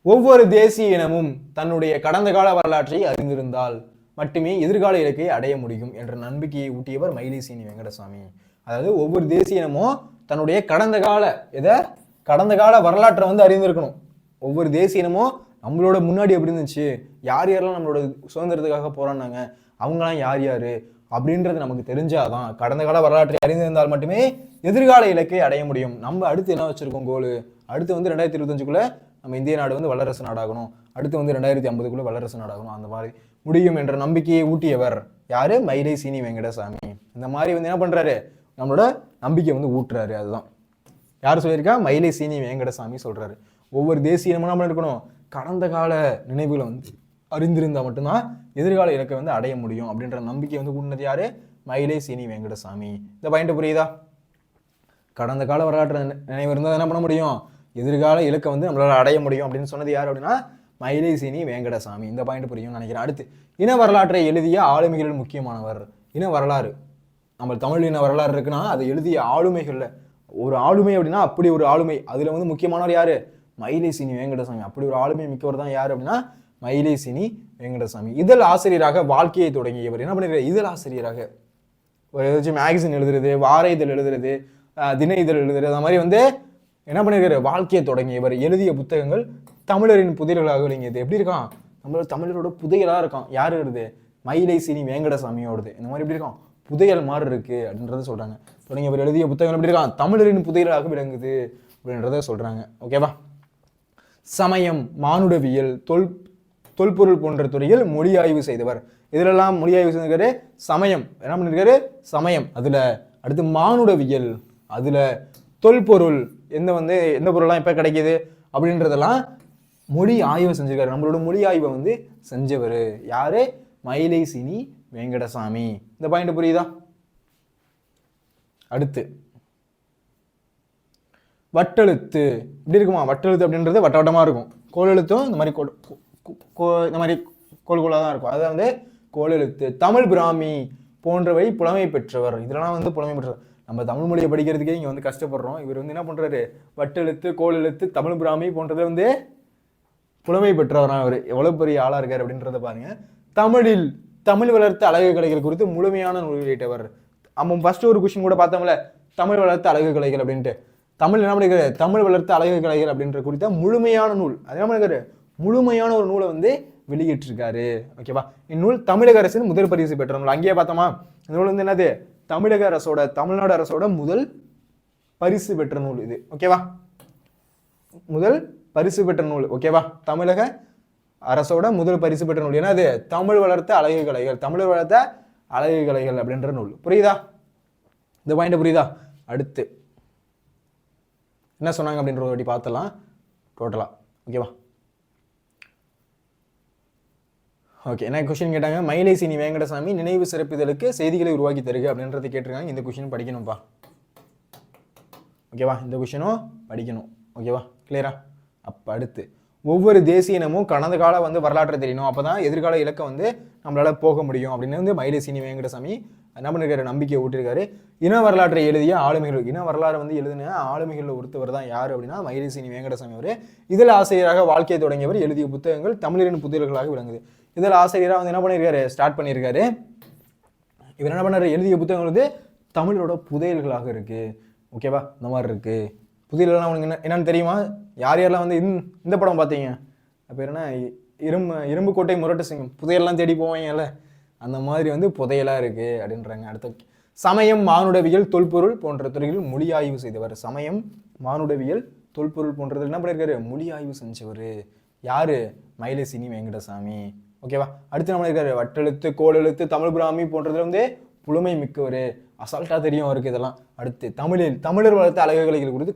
ஒவ்வொரு தேசிய இனமும் தன்னுடைய கடந்த கால வரலாற்றை அறிந்திருந்தால் மட்டுமே எதிர்கால இலக்கை அடைய முடியும் என்ற நம்பிக்கையை ஊட்டியவர் மயிலை சீனி வெங்கடசாமி. அதாவது ஒவ்வொரு தேசிய இனமும் தன்னுடைய கடந்த கால வரலாற்றை வந்து அறிந்திருக்கணும். ஒவ்வொரு தேசிய இனமும் நம்மளோட முன்னாடி எப்படி இருந்துச்சு, யார் யாரெல்லாம் நம்மளோட சுதந்திரத்துக்காக போராடினாங்க, அவங்களாம் யார் யாரு அப்படின்றது நமக்கு தெரிஞ்சாதான், கடந்த கால வரலாற்றை அறிந்திருந்தால் மட்டுமே எதிர்கால இலக்கை அடைய முடியும். நம்ம அடுத்து என்ன வச்சிருக்கோம் கோலு, அடுத்து வந்து 2025 நம்ம இந்திய நாடு வந்து வல்லரசு நாடாகணும், அடுத்து வந்து 2050 வல்லரசு நாடாகணும், அந்த மாதிரி முடியும் என்ற நம்பிக்கையை ஊட்டியவர் யாரு, மயிலை சீனி வெங்கடசாமி. இந்த மாதிரி வந்து என்ன பண்றாரு, நம்மளோட நம்பிக்கை வந்து ஊட்டுறாரு. அதுதான் யார் சொல்லியிருக்கா, மயிலை சீனி வெங்கடசாமி சொல்றாரு. ஒவ்வொரு தேசிய இனமும் நம்ம இருக்கணும், கடந்த கால நினைவுகளை வந்து அறிந்திருந்தால் மட்டும்தான் எதிர்கால இலக்கை வந்து அடைய முடியும் அப்படின்ற நம்பிக்கை வந்து ஊட்டினது யாரு, மயிலை சீனி வெங்கடசாமி. இந்த பாயிண்ட் புரியுதா? கடந்த கால வரலாற்று நினைவு இருந்தால் என்ன பண்ண முடியும், எதிர்கால இலக்கை வந்து நம்மளால அடைய முடியும் அப்படின்னு சொன்னது யார் அப்படின்னா மயிலை சீனி வெங்கடசாமி. இந்த பாயிண்ட் புரியும் நினைக்கிறேன். அடுத்து இன வரலாற்றை எழுதிய ஆளுமைகளில் முக்கியமானவர். இன வரலாறு, நம்ம தமிழ் இன வரலாறு இருக்குன்னா அதை எழுதிய ஆளுமைகள்ல ஒரு ஆளுமை அப்படின்னா அப்படி ஒரு ஆளுமை. அதுல வந்து முக்கியமானவர் யாரு? மயிலைசீனி வேங்கடசாமி. அப்படி ஒரு ஆளுமை மிக்கவர் தான் யாரு அப்படின்னா மயிலைசீனி வேங்கடசாமி. இதழ் ஆசிரியராக வாழ்க்கையை தொடங்கியவர். என்ன பண்ணிருக்காரு? இதழ் ஆசிரியராக ஒரு ஏதாச்சும் மேகசின் எழுதுறது, வார இதழ் எழுதுறது, தின இதழ் எழுதுறது, அந்த மாதிரி வந்து என்ன பண்ணிருக்காரு? வாழ்க்கையை தொடங்கியவர். எழுதிய புத்தகங்கள் தமிழரின் புதையல்களாக விளங்கியது. எப்படி இருக்கான்? தமிழரோட புதையலா இருக்கான். யாரு வருது? மயிலைசீனி வேங்கடசாமியோடது. இந்த மாதிரி எப்படி இருக்கான்? புதையல் மாதிரி இருக்கு அப்படின்றத சொல்றாங்க. தொடங்கியவர் எழுதிய புத்தகங்கள் எப்படி இருக்கான்? தமிழரின் புதையலாக விளங்குது அப்படின்றத சொல்றாங்க. ஓகேவா? சமயம், மானுடவியல், தொல்பொருள் போன்ற துறையில் மொழி ஆய்வு செய்தவர். இதுலெல்லாம் மொழி ஆய்வு செய்திருக்காரு. சமயம் என்ன பண்ணிருக்காரு? சமயம். அதுல அடுத்து மானுடவியல், அதுல தொல்பொருள், எந்த பொருள்லாம் எப்ப கிடைக்குது அப்படின்றதெல்லாம் மொழி ஆய்வு செஞ்சிருக்காரு. நம்மளோட மொழி ஆய்வை வந்து செஞ்சவர் யாரு? மயிலைசீனி வேங்கடசாமி. இந்த பாயிண்ட் புரியுதா? அடுத்து வட்டெழுத்து இப்படி இருக்குமா? வட்டெழுத்து அப்படின்றது வட்டவட்டமா இருக்கும். கோலெழுத்தும் இந்த மாதிரி கோல்கோலா தான் இருக்கும். அதாவது வந்து கோலெழுத்து. தமிழ் பிராமி போன்றவை புலமை பெற்றவர். இதெல்லாம் வந்து புலமை பெற்றவர். நம்ம தமிழ் மொழியை படிக்கிறதுக்கே இங்க வந்து கஷ்டப்படுறோம். இவர் வந்து என்ன பண்றாரு? வட்டெழுத்து, கோலெழுத்து, தமிழ் பிராமி போன்றதை வந்து புலமை பெற்றவரா அவர். எவ்வளவு பெரிய ஆளா இருக்காரு அப்படின்றத பாருங்க. தமிழ் வளர்த்த அழகு கலைகள் குறித்து முழுமையான நூல் வெளியிட்டவர். நம்ம ஃபர்ஸ்ட் ஒரு கொஸ்டின் கூட பார்த்தோம்ல, தமிழ் வளர்த்த அழகு கலைகள் அப்படின்ட்டு. தமிழ் என்ன பண்ணிருக்காரு? தமிழ் வளர்த்த அழகு கலைகள் அப்படின்ற குறித்த முழுமையான நூல். அது என்ன பண்ணிருக்காரு? முழுமையான ஒரு நூலை வந்து வெளியிட்டிருக்காரு. ஓகேவா? இந்நூல் தமிழக அரசின் முதல் பரிசு பெற்ற நூல். அங்கேயே பார்த்தோமா? இந்த நூல் வந்து என்னது? தமிழ்நாடு அரசோட முதல் பரிசு பெற்ற நூல் இது. ஓகேவா? முதல் பரிசு பெற்ற நூல். ஓகேவா? தமிழக அரசோட முதல் பரிசு பெற்ற நூல் என்னது? தமிழ் வளர்த்த அழகு கலைகள் அப்படின்ற நூல். புரியுதா? இந்த பாயிண்ட் புரியுதா? அடுத்து என்ன சொன்னாங்க அப்படின்ற ஒரு வாட்டி பார்த்தலாம் டோட்டலா. ஓகேவா? ஓகே, என்ன கொஸ்டின் கேட்டாங்க? மயிலைசீனி வேங்கடசாமி நினைவு சிறப்பிதழுக்கு செய்திகளை உருவாக்கி தருக அப்படின்றத கேட்டிருக்காங்க. இந்த கொஸ்டின் படிக்கணும்ப்பா. ஓகேவா? இந்த கொஸ்டினும் படிக்கணும். ஓகேவா? கிளியரா? அப்ப அடுத்து ஒவ்வொரு தேசிய இனமும் கடந்த கால வந்து வரலாற்றை தெரியணும். அப்பதான் எதிர்கால இலக்கை வந்து நம்மளால போக முடியும் அப்படின்னு வந்து மயிலைசீனி வேங்கடசாமி என்ன பண்ணிருக்காரு? நம்பிக்கையை ஊட்டிருக்காரு. இன வரலாற்றை எழுதிய ஆளுமைகள், இன வரலாறு வந்து எழுதின ஆளுமைகள் ஒருத்தவர் தான் யாரு அப்படின்னா மயிலைசீனி வேங்கடசாமி அவரு. இதழ் ஆசிரியராக வாழ்க்கையை தொடங்கியவர். எழுதிய புத்தகங்கள் தமிழரின் புதையல்களாக விளங்குது. இதழ் ஆசிரியராக வந்து என்ன பண்ணியிருக்காரு? ஸ்டார்ட் பண்ணியிருக்காரு. இவர் என்ன பண்ணாரு? எழுதிய புத்தகங்கள் வந்து தமிழரோட புதையல்களாக இருக்கு. ஓகேவா? இந்த மாதிரி இருக்கு. புதையல்கள்லாம் உனக்கு என்னன்னு தெரியுமா? யாரெல்லாம் வந்து இந்த படம் பார்த்தீங்க? பேர் என்ன? இரும்பு கோட்டை முரட்டு சிங்கம். புதையெல்லாம் தேடி போவாங்கல்ல, அந்த மாதிரி வந்து புதையலா இருக்கு அப்படின்றாங்க. அடுத்த சமயம், மானுடவியல், தொல்பொருள் போன்ற துறைகளில் மொழி ஆய்வு செய்தவர். சமயம், மானுடவியல், தொல்பொருள் போன்றதில் என்ன பண்ணியிருக்காரு? மொழி ஆய்வு செஞ்சவர் யாரு? மயிலைசீனி வேங்கடசாமி. ஓகேவா? அடுத்து நம்ம இருக்காரு வட்டெழுத்து, கோலெழுத்து, தமிழ் பிராமி போன்றதுல வந்து புலமை மிக்கவர். அசால்ட்டா தெரியும் அவருக்கு இதெல்லாம். அடுத்து தமிழர் வளர்த்த அழகு கலைகள் குறித்து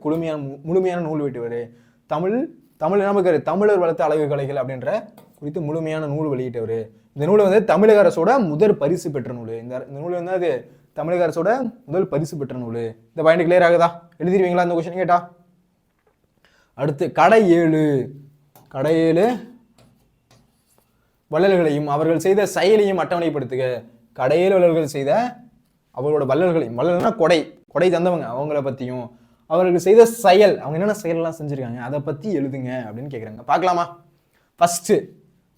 முழுமையான நூல் வெளியிட்டவர். தமிழ் என்ன இருக்காரு? தமிழர் வளர்த்த அழகு கலைகள் அப்படின்ற குறித்து முழுமையான நூல் வெளியிட்டவர். இந்த நூல் வந்து தமிழக அரசோட முதல் பரிசு பெற்ற நூல். இந்த நூல் வந்து அது தமிழக அரசோட முதல் பரிசு பெற்ற நூல். இந்த பாயிண்ட் கிளியர் ஆகுதா? எழுதிருவீங்களா இந்த கொஸ்டின் கேட்டா? அடுத்து கடை 7 வள்ளல்களையும் அவர்கள் செய்த செயலையும் அட்டவணைப்படுத்துக. கடையில் வள்ளல்கள் செய்த அவர்களோட வள்ளல்களையும், வள்ளல்னா கொடை தந்தவங்க, அவங்கள பத்தியும் அவர்கள் செய்த செயல், அவங்க என்னென்ன செயல்லாம் செஞ்சிருக்காங்க அதை பத்தி எழுதுங்க அப்படின்னு கேட்குறாங்க. பார்க்கலாமா? ஃபர்ஸ்ட்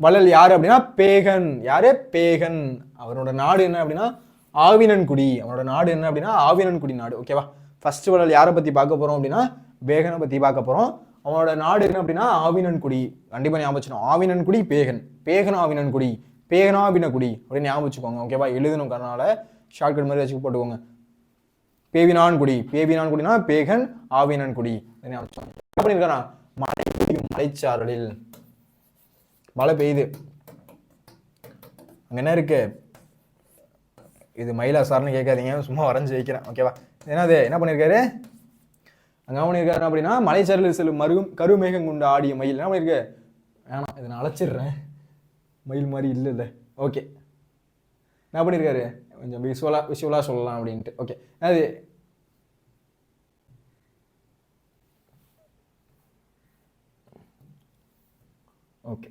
வள்ளல் யாரு அப்படின்னா பேகன். யாரு? பேகன். அவரோட நாடு என்ன அப்படின்னா ஆவினன்குடி. அவனோட நாடு என்ன அப்படின்னா ஆவினன்குடி நாடு. ஓகேவா? ஃபர்ஸ்ட் வள்ளல் யாரை பத்தி பார்க்க போறோம் அப்படின்னா பேகனை பத்தி பார்க்க போறோம். அவனோட நாடு என்ன அப்படின்னா ஆவினன்குடி. கண்டிப்பா ஞாபகம் வச்சுக்கணும். ஆவினன்குடி பேகன், பேகன் ஆவினன்குடி, பேகனாவினகுடி அப்படின்னு ஞாபகம் வச்சுக்கோங்க. ஓகேவா? எழுதணும் கரனால ஷார்ட்கட் மாதிரி வச்சு போட்டுக்கோங்க. பேவினான்குடினா பேகன் ஆவினன்குடி. என்ன பண்ணிருக்கானா? மழை பெய்யும் மலைச்சாரலில் மழை பெய்யுது. அங்க என்ன இருக்கு? இது மயிலா சார்னு கேட்காதீங்க, சும்மா வரைஞ்சு வைக்கிறேன். ஓகேவா? என்னது என்ன பண்ணிருக்காரு? அங்க என்ன பண்ணிருக்காரு அப்படின்னா மலைச்சாரலில் செல்லும் கருமேகம் கொண்டு ஆடிய மயில். என்ன பண்ணிருக்கு? வேணாம், இதை நான் அழைச்சிடுறேன், மயில் மாதிரி இல்ல. ஓகே, என்ன பண்ணிருக்காரு? கொஞ்சம் விஷுவலா சொல்லலாம் அப்படின்ட்டு. ஓகே, அது ஓகே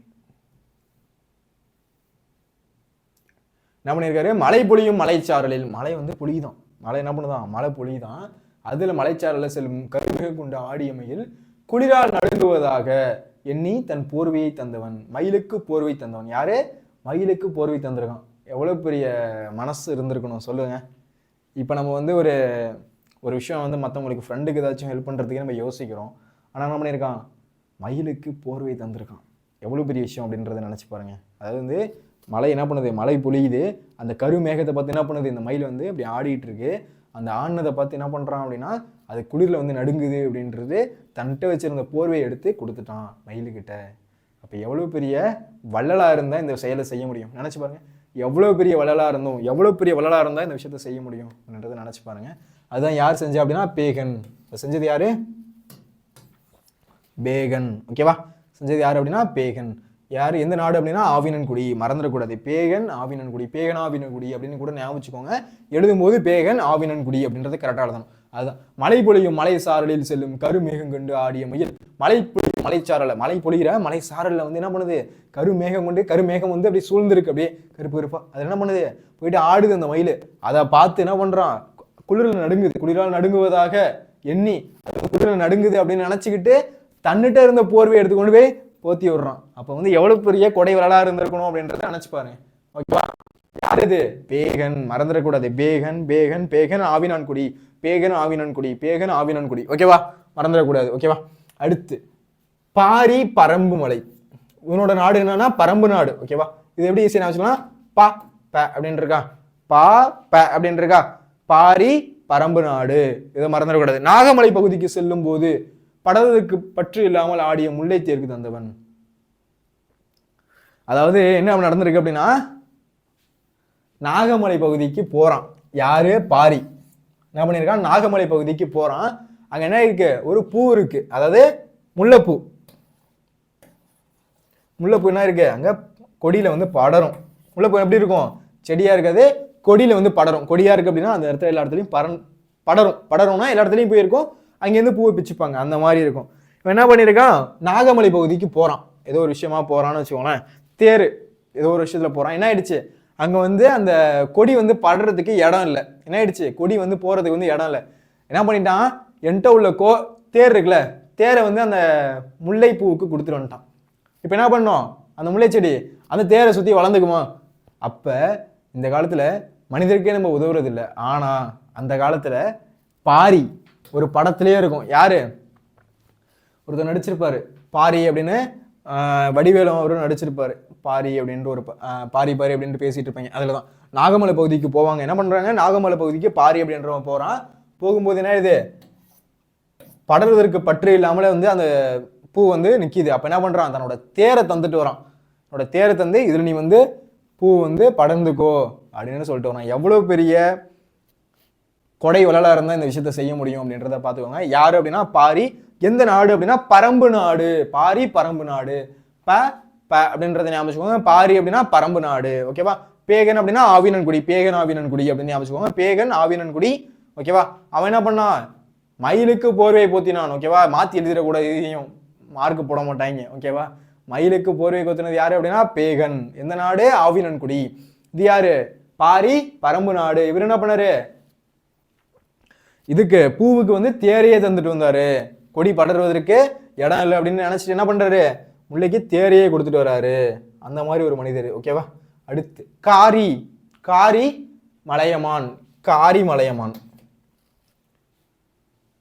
என்ன பண்ணியிருக்காரு? மழை பொழியும் மலைச்சாரலில். மழை வந்து பொழிதான். மழை என்ன பண்ணுதான்? மழை பொழிதான். அதில் மலைச்சாரல செல்லும் கருமிக கொண்ட ஆடியமையில் குளிரால் நடுங்குவதாக எண்ணி தன் போர்வையை தந்தவன். மயிலுக்கு போர்வை தந்தவன் யாரு? மயிலுக்கு போர்வை தந்திருக்கான். எவ்வளவு பெரிய மனசு இருந்திருக்கணும் சொல்லுங்க. இப்போ நம்ம வந்து ஒரு விஷயம் வந்து மற்றவங்களுக்கு ஃப்ரெண்டுக்கு ஏதாச்சும் ஹெல்ப் பண்ணுறதுக்கு நம்ம யோசிக்கிறோம். ஆனால் என்ன பண்ணியிருக்கான்? மயிலுக்கு போர்வை தந்திருக்கான். எவ்வளோ பெரிய விஷயம் அப்படின்றத நினச்சி பாருங்க. அதாவது வந்து மழை என்ன பண்ணுது? மழை பொழியுது. அந்த கரு மேகத்தை பார்த்து என்ன பண்ணுது? இந்த மயில் வந்து அப்படி ஆடிட்டு இருக்கு. அந்த ஆடினதை பார்த்து என்ன பண்ணுறான் அப்படின்னா அது குளிரில் வந்து நடுங்குது அப்படின்றது தன்கிட்ட வச்சிருந்த போர்வையை எடுத்து கொடுத்துட்டான் மயிலுக்கிட்ட. அப்போ எவ்வளோ பெரிய வள்ளலாக இருந்தால் இந்த செயலை செய்ய முடியும் நினச்சி பாருங்க. எவ்வளோ பெரிய வள்ளலாக இருந்தோம், எவ்வளோ பெரிய வள்ளலாக இருந்தால் இந்த விஷயத்த செய்ய முடியும் அப்படின்றத நினச்சி பாருங்க. அதுதான் யார் செஞ்சா அப்படின்னா பேகன். செஞ்சது யாரு? பேகன். ஓகேவா? செஞ்சது யார் அப்படின்னா பேகன். யார்? எந்த நாடு அப்படின்னா ஆவினன்குடி. மறந்துடக்கூடாது. பேகன் ஆவினன்குடி, பேகன் ஆவினன்குடி அப்படின்னு கூட ஞாபகம் வச்சுக்கோங்க. எழுதும்போது பேகன் ஆவினன்குடி அப்படின்றது கரெக்டாக எழுதணும். அதுதான் மழை பொழியும் மலை சாரலில் செல்லும் கருமேகம் கண்டு ஆடிய மயில். மழை பொழியும் மலைச்சாரல, மழை பொழிகிற மலை சாரலில் வந்து என்ன பண்ணுது? கருமேகம் கொண்டு, கருமேகம் வந்து அப்படி சூழ்ந்திருக்கு, அப்படியே கருப்பு கருப்பா. அது என்ன பண்ணுது? போயிட்டு ஆடுது அந்த மயில். அதை பார்த்து என்ன பண்றான்? குளிரில் நடுங்குது, குளிரால் நடுங்குவதாக எண்ணி குளிரில் நடுங்குது அப்படின்னு நினைச்சுக்கிட்டு தன்னிட்ட இருந்த போர்வை எடுத்துக்கொண்டு போய் போத்தி விடுறான். அப்போ வந்து எவ்வளவு பெரிய கொடை வரலாறு இருந்திருக்கணும் அப்படின்றத நினைச்சு பாருங்க. ஓகேவா? யார் இது? பேகன். மறந்துடக்கூடாது. பேகன் பேகன் பேகன் ஆவினான்குடி, பேகன் ஆவினான்குடி, பேகன் ஆவினான்குடி. ஓகேவா? மறந்துடக்கூடாது. ஓகேவா? அடுத்து பாரி பரம்பு மலை. இவனோட நாடு என்னன்னா பரம்பு நாடு. ஓகேவா? இது எப்படி ஈஸியா வச்சுக்கலாம்? பா ப அப்படின்னு இருக்கா, பா ப அப்படின்னு இருக்கா. பாரி பரம்பு நாடு. இதை மறந்துடக்கூடாது. நாகமலை பகுதிக்கு செல்லும் போது படகுக்கு பற்று இல்லாமல் ஆடிய முல்லை தேர்க்கு தந்தவன். அதாவது என்ன நடந்திருக்கு அப்படின்னா நாகமலை பகுதிக்கு போறான். யாரு? பாரி. என்ன பண்ணிருக்கான்? நாகமலை பகுதிக்கு போறான். அங்க என்ன இருக்கு? ஒரு பூ இருக்கு. அதாவது முல்லைப்பூ. முல்லைப்பூ என்ன இருக்கு? அங்க கொடியில வந்து படரும். முல்லைப்பூ எப்படி இருக்கும்? செடியா இருக்காது, கொடியில வந்து படரும். கொடியா இருக்கு அப்படின்னா அந்த இடத்துல எல்லா இடத்துலையும் படரும். படரும்னா எல்லா இடத்துலையும் போயிருக்கும். அங்கேருந்து பூவை பிச்சுப்பாங்க, அந்த மாதிரி இருக்கும். இவன் என்ன பண்ணியிருக்கான்? நாகமலை பகுதிக்கு போறான். ஏதோ ஒரு விஷயமா போறான்னு வச்சுக்கோங்களேன். தேர் ஏதோ ஒரு விஷயத்துல போறான். என்ன ஆயிடுச்சு? அங்க வந்து அந்த கொடி வந்து படுறதுக்கு இடம் இல்லை. என்ன ஆயிடுச்சு? கொடி வந்து போறதுக்கு வந்து இடம் இல்லை. என்ன பண்ணிட்டான்? என்கிட்ட உள்ள தேர் இருக்குல்ல, தேரை வந்து அந்த முல்லைப்பூவுக்கு கொடுத்துட்டு வந்துட்டான். இப்போ என்ன பண்ணோம்? அந்த முல்லை செடி அந்த தேரை சுற்றி வளர்ந்துக்குமா? அப்போ இந்த காலத்தில் மனிதருக்கே நம்ம உதவுறது இல்லை. ஆனால் அந்த காலத்தில் பாரி ஒரு படத்திலே இருக்கும். யாரு? ஒருத்தர் நடிச்சிருப்பாரு பாரி அப்படின்னு, வடிவேலும் அவரும் நடிச்சிருப்பாரு. பாரி அப்படின்ற ஒரு பாரி பாரி அப்படின்ட்டு பேசிட்டு இருப்பாங்க. அதில் தான் நாகமலை பகுதிக்கு போவாங்க. என்ன பண்ணுறாங்க? நாகமலை பகுதிக்கு பாரி அப்படின்றவன் போகிறான். போகும்போது என்ன இது? படர்வதற்கு பற்று இல்லாமலே வந்து அந்த பூ வந்து நிற்கிது. அப்போ என்ன பண்ணுறான்? தன்னோட தேரை தந்துட்டு வரான். தன்னோட தேரை தந்து இதில் நீ வந்து பூ வந்து படர்ந்துக்கோ அப்படின்னு சொல்லிட்டு வரான். எவ்வளோ பெரிய கொடை வள்ளலா இருந்தால் இந்த விஷயத்த செய்ய முடியும் அப்படின்றத பார்த்துக்கோங்க. யாரு அப்படின்னா பாரி. எந்த நாடு அப்படின்னா பரம்பு நாடு. பாரி பரம்பு நாடு. ப ப அப்படின்றத ஞாபகம். பாரி அப்படின்னா பரம்பு நாடு. ஓகேவா? பேகன் அப்படின்னா ஆவினன்குடி. பேகன் ஆவினன்குடி அப்படின்னு ஞாபகம். பேகன் ஆவினன்குடி. ஓகேவா? அவன் என்ன பண்ணான்? மயிலுக்கு போர்வை போத்தினான். ஓகேவா? மாத்தி எழுதிடக்கூடாது, இதையும் மார்க் போட மாட்டாங்க. ஓகேவா? மயிலுக்கு போர்வை கொத்தினது யாரு அப்படின்னா பேகன். எந்த நாடு? ஆவினன்குடி. இது யாரு? பாரி பரம்பு நாடு. இவர் என்ன பண்ணாரு? இதுக்கு பூவுக்கு வந்து தேரையே தந்துட்டு வந்தாரு. கொடி படர்வதற்கு இடம் இல்லை அப்படின்னு நினைச்சிட்டு என்ன பண்றாரு? முல்லைக்கு தேரையே கொடுத்துட்டு வராரு. அந்த மாதிரி ஒரு மனிதர். ஓகேவா? அடுத்து காரி. காரி மலையமான். காரி மலையமான்.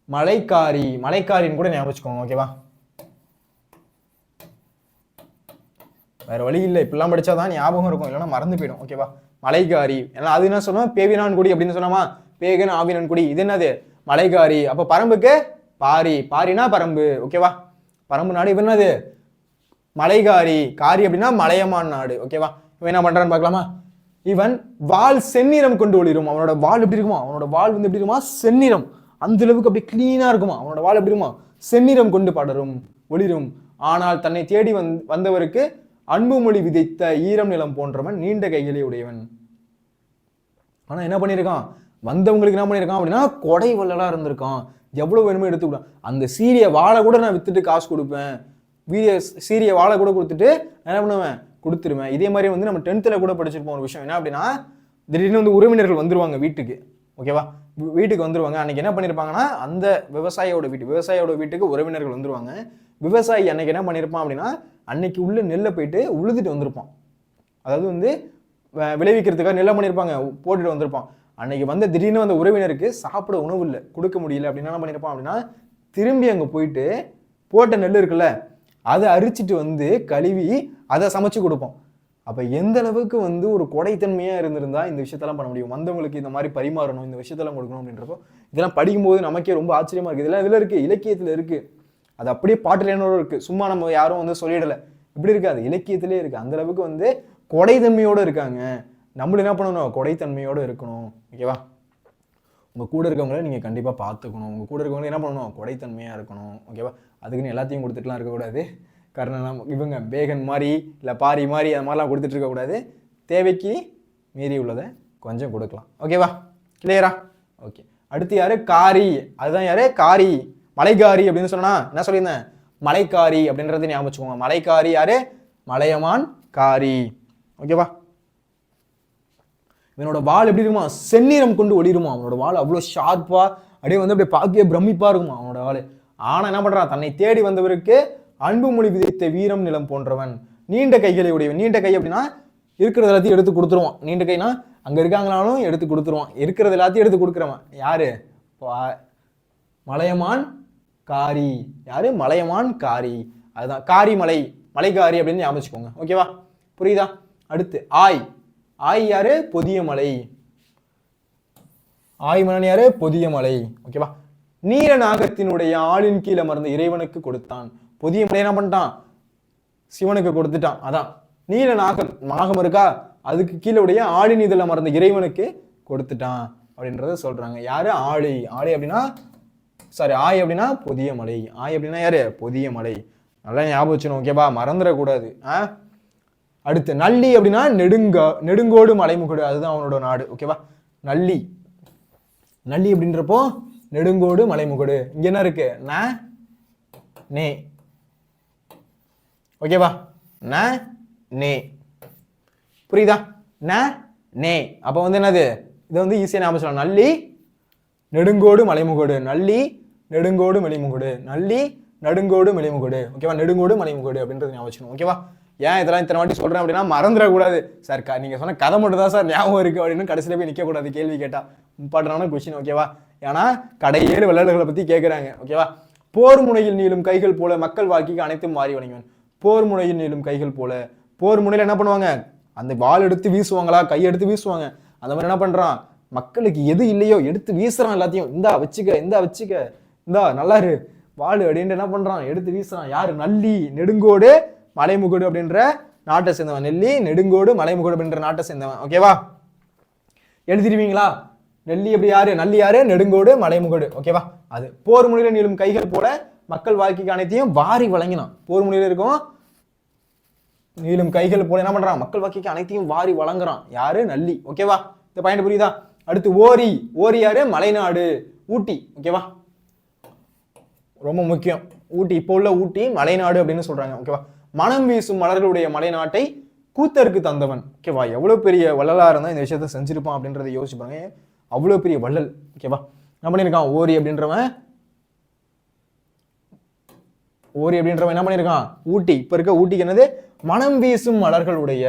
மலைக்காரி. மலைக்காரின்னு கூட ஞாபகம் வச்சுக்கோங்க. ஓகேவா? வேற வழி இல்லை, இப்படிலாம் படிச்சாதான் ஞாபகம் இருக்கும், இல்லைன்னா மறந்து போயிடும். ஓகேவா? மலைக்காரி. ஏன்னா அது என்ன சொன்னோம்? பேவினான்குடி அப்படின்னு சொன்னோமா? பேகன் ஆவினன்குடி. இது என்னது? மலைக்காரி. அப்ப பரம்புக்கு பாரி. பாரினா பரம்பு. ஓகேவா? பரம்பு நாடு. இவன் என்னது? மலைக்காரி. காரி அப்படின்னா மலையமான் நாடு. ஓகேவா? இவன் என்ன பண்றான்னு பார்க்கலாமா? இவன் வால் செந்நிறம் கொண்டு ஒளிரும். அவனோட வால் எப்படி இருக்குமா? அவனோட வால் வந்து எப்படி இருக்குமா? செந்நிறம். அந்த அளவுக்கு அப்படி கிளீனா இருக்குமா அவனோட வால். எப்படி இருக்குமா? செந்நிறம் கொண்டு படரும், ஒளிரும். ஆனால் தன்னை தேடி வந்தவருக்கு அன்பு மொழி விதைத்த ஈரம் நிலம் போன்றவன் நீண்ட கைகளை உடையவன். ஆனா என்ன பண்ணியிருக்கான்? வந்தவங்களுக்கு என்ன பண்ணியிருக்கான் அப்படின்னா கொடை வள்ளலா இருந்திருக்கான். எவ்வளவு வேணுமோ எடுத்துக்கிட்டான். அந்த சீரிய வாழை கூட நான் வித்துட்டு காசு கொடுப்பேன். சீரிய வாழை கூட கொடுத்துட்டு என்ன பண்ணுவேன்? கொடுத்துருவேன். இதே மாதிரி வந்து நம்ம 10th கூட படிச்சிருப்போம் ஒரு விஷயம். என்ன அப்படின்னா திடீர்னு வந்து உறவினர்கள் வந்துருவாங்க வீட்டுக்கு. ஓகேவா. வீட்டுக்கு வந்துருவாங்க. அன்னைக்கு என்ன பண்ணியிருப்பாங்கன்னா அந்த விவசாயியோட வீட்டுக்கு உறவினர்கள் வந்துருவாங்க. விவசாயி அன்னைக்கு என்ன பண்ணியிருப்பான் அப்படின்னா அன்னைக்கு உள்ள நெல்லை போயிட்டு உழுதுட்டு வந்திருப்பான். அதாவது வந்து விளைவிக்கிறதுக்காக நெல்லை பண்ணியிருப்பாங்க, போட்டுட்டு வந்திருப்பான். அன்னைக்கு வந்து திடீர்னு அந்த உறவினருக்கு சாப்பிட உணவு இல்லை, கொடுக்க முடியல அப்படின்னா என்ன பண்ணியிருப்பான் அப்படின்னா திரும்பி அங்கே போயிட்டு போட்ட நெல் இருக்குல்ல அதை அரிச்சிட்டு வந்து கழுவி அதை சமைச்சு கொடுப்போம். அப்போ எந்த அளவுக்கு வந்து ஒரு கொடைத்தன்மையாக இருந்திருந்தா இந்த விஷயத்தெல்லாம் பண்ண முடியும். வந்தவங்களுக்கு இந்த மாதிரி பரிமாறணும், இந்த விஷயத்தெல்லாம் கொடுக்கணும் அப்படின்றப்போ இதெல்லாம் படிக்கும்போது நமக்கே ரொம்ப ஆச்சரியமா இருக்குது. இதெல்லாம் இதில் இருக்குது, இலக்கியத்தில் இருக்குது. அது அப்படியே பாட்டுலேனோட இருக்குது. சும்மா நம்ம யாரும் வந்து சொல்லிடலை, இப்படி இருக்காது, இலக்கியத்திலே இருக்குது. அந்த அளவுக்கு வந்து கொடைத்தன்மையோடு இருக்காங்க. நம்மளும் என்ன பண்ணணும், கொடைத்தன்மையோடு இருக்கணும். ஓகேவா. உங்கள் கூட இருக்கவங்கள நீங்கள் கண்டிப்பாக பார்த்துக்கணும். உங்கள் கூட இருக்கவங்க என்ன பண்ணணும், கொடைத்தன்மையாக இருக்கணும். ஓகேவா. அதுக்குன்னு எல்லாத்தையும் கொடுத்துட்டுலாம் இருக்கக்கூடாது. காரணம் இவங்க பேகன் மாதிரி இல்லை பாரி மாதிரி அது மாதிரிலாம் கொடுத்துட்டு இருக்கக்கூடாது. தேவைக்கு மீறி உள்ளதை கொஞ்சம் கொடுக்கலாம். ஓகேவா, கிளியரா? ஓகே. அடுத்து யாரு, காரி. அதுதான் யாரு, காரி, மலைக்காரி அப்படின்னு சொன்னா என்ன சொல்லியிருந்தேன், மலைக்காரி அப்படின்றது ஞாபகம் வச்சுக்கோங்க. மலைக்காரி யாரு, மலையமான் காரி. ஓகேவா. இவனோட வால் எப்படி இருக்குமா, செந்நிறம் கொண்டு ஒளிருமா. அவனோட வால் அவ்வளோ ஷார்ப்பா அப்படியே வந்து அப்படியே பார்க்க பிரமிப்பா இருக்குமா அவனோட வால். ஆனா என்ன பண்றான், தன்னை தேடி வந்தவருக்கு அன்பு மொழி விதைத்த வீரம் நிலம் போன்றவன். நீண்ட கைகளை உடையவன். நீண்ட கை அப்படின்னா இருக்கிறது எல்லாத்தையும் எடுத்து கொடுத்துருவான். நீண்ட கைனா அங்க இருக்காங்களாலும் எடுத்து கொடுத்துருவான். இருக்கிறது எல்லாத்தையும் எடுத்து கொடுக்குறவன் யாரு, மலையமான் காரி. யாரு, மலையமான் காரி. அதுதான் காரி மலை, மலைக்காரி அப்படின்னு ஞாபகிச்சுக்கோங்க. ஓகேவா, புரியுதா? அடுத்து ஆய். ஆய் யாரு, பொதிய மலை. ஆய் மன்னன் யாரு, பொதிய மலை. ஓகேவா. நீல நாகத்தினுடைய ஆளின் கீழே அமர்ந்த இறைவனுக்கு கொடுத்தான். பொதிய மலை என்ன பண்ணிட்டான், சிவனுக்கு கொடுத்துட்டான். அதான் நீல நாகம், நாகம் இருக்கா அதுக்கு கீழே உடைய ஆளின் இதில் அமர்ந்த இறைவனுக்கு கொடுத்துட்டான் அப்படின்றத சொல்றாங்க. யாரு, ஆளி. ஆளி அப்படின்னா சாரி ஆய் அப்படின்னா பொதிய மலை. ஆய் அப்படின்னா யாரு, பொதிய மலை. நல்லா ஞாபகம் வச்சுக்கணும். ஓகேவா, மறந்துடக்கூடாது. அடுத்து நல்லி அப்படின்னா நெடுங்கோடு மலைமுகடு. அதுதான் அவனோட நாடு. ஓகேவா. நல்லி, நல்லி அப்படின்றப்போ நெடுங்கோடு மலைமுகடு. இங்க என்ன இருக்கு, நே. ஓகேவா, நே. புரியுதா, நே. அப்ப வந்து என்னது, இதை வந்து ஈஸியா ஞாபகம் சொல்லலாம். நல்லி நெடுங்கோடு மலைமுகடு. நல்லி நெடுங்கோடு மலைமுகடு. நல்லி நெடுங்கோடு மலைமுகடு. ஓகேவா, நெடுங்கோடு மலைமுகடு அப்படின்றது ஞாபகம் வச்சுக்கணும். ஓகேவா. ஏன் இதெல்லாம் இத்தனை வாட்டி சொல்றேன் அப்படின்னா மறந்துடக்கூடாது. சார் நீங்க சொன்ன கதை மட்டும் தான் சார் ஞாபகம் இருக்கு அப்படின்னு கடைசியில போய் நிற்கக்கூடாது கேள்வி கேட்டா. இம்பார்ட்டன்டான கொஸ்டின். ஓகேவா. ஏன்னா கடை 7 வள்ளல்களை பத்தி கேட்கிறாங்க. ஓகேவா. போர் முனையில் நீளும் கைகள் போல மக்கள் வாக்கிக்கு அனைத்தும் மாறி வணங்குவன். போர் முனையில் நீளும் கைகள் போல. போர் முனையில என்ன பண்ணுவாங்க, அந்த வாள் எடுத்து வீசுவாங்களா, கையெடுத்து வீசுவாங்க. அந்த மாதிரி என்ன பண்றான், மக்களுக்கு எது இல்லையோ எடுத்து வீசுறான் எல்லாத்தையும். இந்தா வச்சுக்க, இந்தா நல்லா இரு வாள் அப்படின்ட்டு என்ன பண்றான், எடுத்து வீசுறான். யாரு, நல்லி நெடுங்கோடு மலைமுகடு அப்படின்ற நாட்டை சேர்ந்தவன். நெல்லி நெடுங்கோடு மலைமுகடு அப்படின்ற நாட்டை சேர்ந்தவன். ஓகேவா, எழுதிருவீங்களா? நெல்லி எப்படி யாரு, நல்லி யாரு, நெடுங்கோடு மலைமுகடு. ஓகேவா. அது போர் முனையில நீளும் கைகள் போல மக்கள் வாழ்க்கைக்கு அனைத்தையும் வாரி வழங்கினான். போர் முனையில இருக்கும் நீளும் கைகள் போல என்ன பண்றான், மக்கள் வாழ்க்கைக்கு அனைத்தையும் வாரி வழங்குறான். யாரு, நல்லி. ஓகேவா, இந்த பாயிண்ட் புரியுதா? அடுத்து ஓரி. ஓரி யாரு, மலைநாடு, ஊட்டி. ஓகேவா, ரொம்ப முக்கியம். ஊட்டி, இப்போ உள்ள ஊட்டி மலைநாடு அப்படின்னு சொல்றாங்க. ஓகேவா. மனம் வீசும் மலர்களுடைய மலைநாட்டை கூத்தருக்கு தந்தவன். ஓகேவா, எவ்வளவு பெரிய வள்ளலா இருந்தா இந்த விஷயத்த செஞ்சிருப்பான் அப்படின்றத யோசிப்பாங்க. அவ்வளவு பெரிய வள்ளல். ஓகேவா. என்ன பண்ணியிருக்கான், ஓரி அப்படின்றவன் என்ன பண்ணியிருக்கான், ஊட்டி. இப்ப இருக்க ஊட்டிக்கு என்னது, மனம் வீசும் மலர்களுடைய.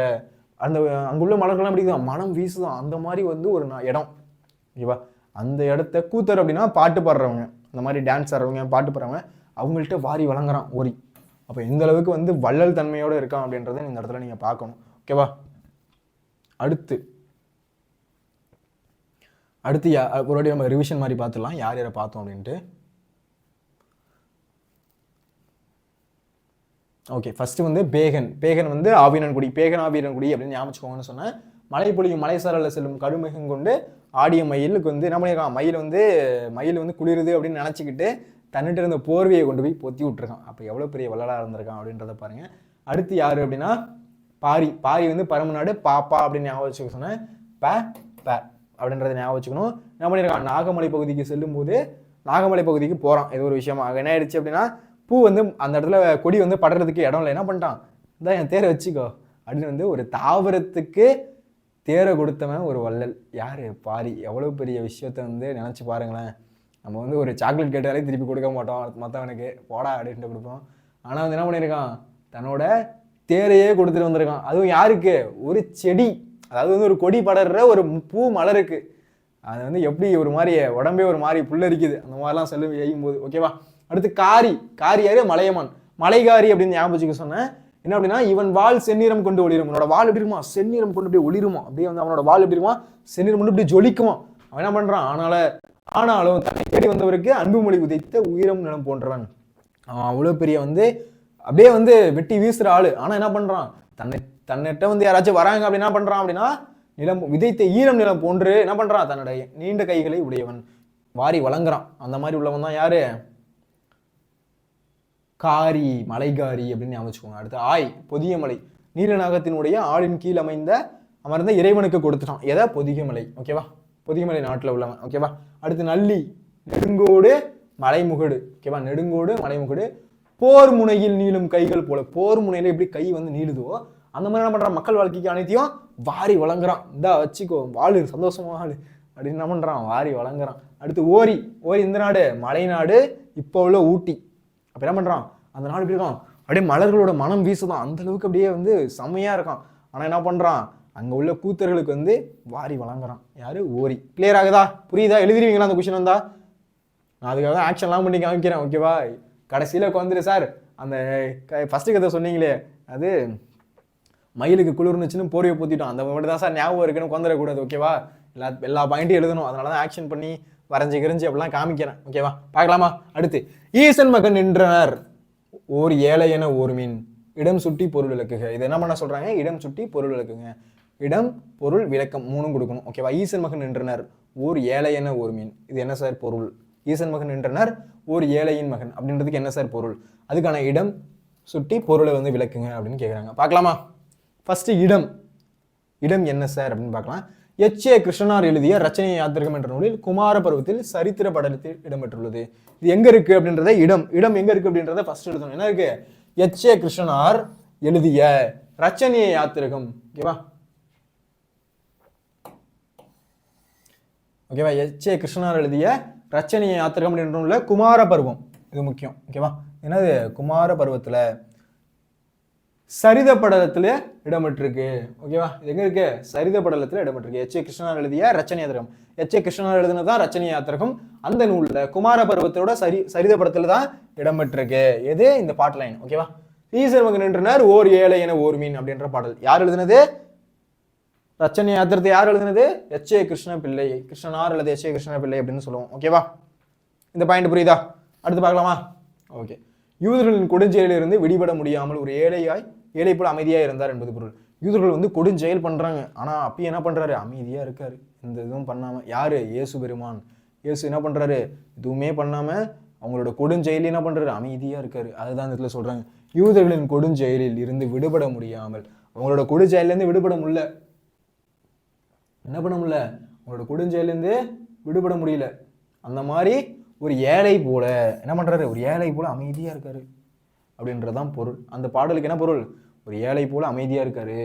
அந்த அங்குள்ள மலர்கள்லாம் எப்படி இருக்குதான், மனம் வீசுதான். அந்த மாதிரி வந்து ஒரு இடம். ஓகேவா. அந்த இடத்த கூத்தர் அப்படின்னா பாட்டு பாடுறவங்க, அந்த மாதிரி டான்ஸ் ஆடுறவங்க, பாட்டு பாடுறவங்க, அவங்கள்ட்ட வாரி வழங்குறான் ஓரி. அப்போ எந்த அளவுக்கு வந்து வள்ளல் தன்மையோடு இருக்கான் அப்படின்றத இந்த இடத்துல நீங்க பார்க்கணும். ஓகேவா. அடுத்து ஒரு நம்ம ரிவிஷன் மாதிரி பார்த்துடலாம் யார் யாரை பார்த்தோம் அப்படின்ட்டு. ஓகே, ஃபர்ஸ்ட் வந்து பேகன் வந்து ஆவினன்குடி. பேகன் ஆவினன்குடி அப்படின்னு ஞாபகம் சொன்னேன். மழை பொழியும் மலைசாரல செல்லும் கடுமைகம் கொண்டு ஆடிய மயிலுக்கு வந்து என்ன பண்ணியிருக்கான், மயில் வந்து குளிருது அப்படின்னு நினச்சிக்கிட்டு தன்னிட்டு இருந்த போர்வையை கொண்டு போய் பொத்தி விட்டுருக்கான். அப்போ எவ்வளோ பெரிய வள்ளலாக இருந்திருக்கான் அப்படின்றத பாருங்க. அடுத்து யாரு அப்படின்னா பாரி வந்து பரமநாடு பாப்பா அப்படின்னு ஞாபகம் வச்சுக்க சொன்னேன். அப்படின்றத ஞாபகம் வச்சுக்கணும். என்ன பண்ணியிருக்கான், நாகமலை பகுதிக்கு செல்லும் போது நாகமலை பகுதிக்கு போறான். ஏதோ ஒரு விஷயமா என்ன ஆயிடுச்சு அப்படின்னா, பூ வந்து அந்த இடத்துல கொடி வந்து படுறதுக்கு இடம் இல்லை. என்ன பண்ணிட்டான், இதான் என் தேரை வச்சுக்கோ அப்படின்னு வந்து ஒரு தாவரத்துக்கு தேரை கொடுத்தவன் ஒரு வள்ளல். யார்? பாரி. எவ்வளோ பெரிய விஷயத்த வந்து நினச்சி பாருங்களேன். நம்ம வந்து ஒரு சாக்லேட் கேட்டாலே திருப்பி கொடுக்க மாட்டோம் மற்றவனுக்கு, போடா அப்படின்ட்டு கொடுப்போம். ஆனால் வந்து என்ன பண்ணியிருக்கான், தன்னோட தேரையே கொடுத்துட்டு வந்திருக்கான். அதுவும் யாருக்கு? ஒரு செடி, அதாவது வந்து ஒரு கொடி படர்ற ஒரு பூ மலருக்கு. அது வந்து எப்படி ஒரு மாதிரி உடம்பே ஒரு மாதிரி புல்லரிக்குது, அந்த மாதிரிலாம் செல்லும் எய்யும்போது. ஓகேவா? அடுத்து காரி. காரி யாரு? மலையமான். மலைகாரி அப்படின்னு ஞாபகம் வச்சுக்க சொன்னேன். என்ன அப்படின்னா, இவன் வாள் செந்நிறம் கொண்டு ஒளிரும். அவனோட வாள் எப்படி இருக்குமா? செந்நிறம் கொண்டு அப்படியே ஒளிருமா. அப்படியே வந்து அவனோட வாள் எப்படி இருக்குமா? செந்நிறம் கொண்டு இப்படி ஜொலிக்குமா. அவன் என்ன பண்றான்? ஆனாலும் தன்னை தேடி வந்தவருக்கு அன்பு மொழி உதைத்த உயிரம் நிலம் போன்றவன். அவன் அவ்வளோ பெரிய வந்து அப்படியே வந்து வெட்டி வீசுற ஆளு. ஆனா என்ன பண்றான்? தன்னிட்ட வந்து யாராச்சும் வராங்க அப்படி என்ன பண்றான் அப்படின்னா, நிலம் விதைத்த ஈரம் நிலம் போன்று என்ன பண்றான்? தன்னுடைய நீண்ட கைகளை உடையவன், வாரி வழங்குறான். அந்த மாதிரி உள்ளவன் தான் யாரு? காரி, மலைகாரி அப்படின்னு ஞாபகம். அடுத்து ஆய், பொதிய மலை. நீலநாகத்தினுடைய ஆளின் கீழ் அமர்ந்த இறைவனுக்கு கொடுத்துட்டான். எதை? பொதிகை மலை. ஓகேவா? பொதிகை மலை நாட்டில் உள்ளவன். ஓகேவா? அடுத்து நல்லி, நெடுங்கோடு மலைமுகடு. ஓகேவா? நெடுங்கோடு மலைமுகடு. போர் முனையில் நீளும் கைகள் போல. போர் முனையில எப்படி கை வந்து நீளுதோ அந்த மாதிரி என்ன பண்றான்? மக்கள் வாழ்க்கைக்கு அனைத்தையும் வாரி வழங்குறான். இந்தா வச்சுக்கோ, வாழு, சந்தோஷமா வாழு அப்படின்னு என்ன பண்றான்? வாரி வழங்குறான். அடுத்து ஓரி. ஓரி இந்த நாடு மலை நாடு, இப்போ உள்ள ஊட்டி. அப்ப என்ன பண்றான்? அந்த நாடு எப்படி இருக்கான்? அப்படியே மலர்களோட மனம் வீசுதான், அந்த அளவுக்கு அப்படியே வந்து செம்மையா இருக்கான். ஆனா என்ன பண்றான்? அங்க உள்ள கூத்தர்களுக்கு வந்து வாரி வழங்குறான். யாரு? ஓரி. கிளியர் ஆகுதா? புரியுதா? எழுதிருவீங்களா அந்த கொஸ்டின் வந்தா? நான் அதுக்காக ஆக்ஷன்லாம் பண்ணி காமிக்கிறேன். ஓகேவா? கடைசியில வந்துரு சார், அந்த ஃபர்ஸ்ட் கதை சொன்னீங்களே, அது மயிலுக்கு குளிர்னுச்சுன்னு போர்வையை பூத்திட்டோம், அந்த மட்டும் தான் சார் ஞாபகம் இருக்குன்னு கொந்துடக்கூடாது. ஓகேவா? எல்லா பாயிண்ட்டும் எழுதணும். அதனாலதான் ஆக்ஷன் பண்ணி வரைஞ்சி கிரிஞ்சு அப்படிலாம் காமிக்கிறேன். ஓகேவா? பார்க்கலாமா? அடுத்து ஈசன் மகன் நின்றனர் ஓர் ஏழை என ஓர் மீன் இடம் சுட்டி பொருள் விளக்குக. இது என்ன பண்ண சொல்றாங்க? இடம் சுட்டி பொருள் விளக்குங்க. இடம், பொருள், விளக்கம் மூணும் கொடுக்கணும். ஓகேவா? ஈசன் மகன் நின்றனர் ஓர் ஏழை என ஓர் மீன். இது என்ன சார் பொருள்? ஈசன் மகன் நின்றனர் ஓர் ஏழையின் மகன் அப்படின்றதுக்கு என்ன சார் பொருள்? அதுக்கான இடம் சுட்டி பொருளை வந்து விளக்குங்க அப்படின்னு கேட்குறாங்க. பார்க்கலாமா? ஃபர்ஸ்ட் இடம். இடம் என்ன சார் அப்படின்னு பார்க்கலாம். எச். ஏ. கிருஷ்ணனார் எழுதிய ரச்சனை யாத்திரிகம் என்ற நூலில் குமார பருவத்தில் சரித்திர படலத்தில் இடம்பெற்றுள்ளது. இது எங்க இருக்கு அப்படின்றத, இடம் எங்க இருக்கு அப்படின்றத ஃபர்ஸ்ட் எழுதணும். என்ன இருக்கு? எச். ஏ. கிருஷ்ணனார் எழுதிய ரச்சனை யாத்திரிகம். ஓகேவா? ஓகேவா? எச். ஏ. கிருஷ்ணனார் எழுதிய ரச்சனை யாத்திரிகம் அப்படின்ற நூல்ல குமார பருவம், இது முக்கியம். ஓகேவா? என்னது? குமார பருவத்துல சரித படலத்துல இடம்பெற்றிருக்கு. ஓகேவா? இது எங்க இருக்கு? சரித படலத்துல இடம்பெற்றிருக்கு. எச். ஏ. கிருஷ்ணனார் எழுதிய ரச்சனை யாத்திரகம். எச். ஏ. கிருஷ்ணனார் எழுதினதான் ரச்சனை யாத்திரகம். அந்த நூல்ல குமார பருவத்தோட சரித படத்துல தான் இடம்பெற்றிருக்கு. எது? இந்த பாட்டு லைன். ஓகேவா? ஈசன் மகன் நின்றனர் ஓர் ஏழை என ஓர் மீன் அப்படின்ற பாடல் யார் எழுதினது? ரச்சனை யாத்திரத்தை யார் எழுதினது? எச். ஏ. கிருஷ்ண பிள்ளை. கிருஷ்ணனார் அல்லது எச். ஏ. கிருஷ்ண பிள்ளை அப்படின்னு சொல்லுவோம். ஓகேவா? இந்த பாயிண்ட் புரியுதா? அடுத்து பார்க்கலாமா? ஓகே. யூதர்களின் கொடுஞ்செயலிலிருந்து விடுபட முடியாமல் ஒரு ஏழை போல அமைதியா இருந்தார் என்பது பொருள். யூதர்கள் வந்து கொடுஞ்செயல் பண்றாங்க, ஆனா அப்பயும் என்ன பண்றாரு? அமைதியா இருக்காரு, எந்த இதுவும் பண்ணாம. யாரு? இயேசு பெருமான். இயேசு என்ன பண்றாரு? எதுவுமே பண்ணாம அவங்களோட கொடுஞ்செயலில் என்ன பண்றாரு? அமைதியா இருக்காரு. அதுதான் இந்த இடத்துல சொல்றாங்க, யூதர்களின் கொடுஞ்செயலில் இருந்து விடுபட முடியாமல். அவங்களோட கொடுஞ்செயலிருந்து விடுபட முடியல. என்ன பண்ண முடியல? அவங்களோட கொடுஞ்செயலிருந்து விடுபட முடியல. அந்த மாதிரி ஒரு ஏழை போல என்ன பண்றாரு? ஒரு ஏழை போல அமைதியா இருக்காரு அப்படின்றதான் பொருள். அந்த பாடலுக்கு என்ன பொருள்? ஒரு ஏழை போல அமைதியா இருக்காரு,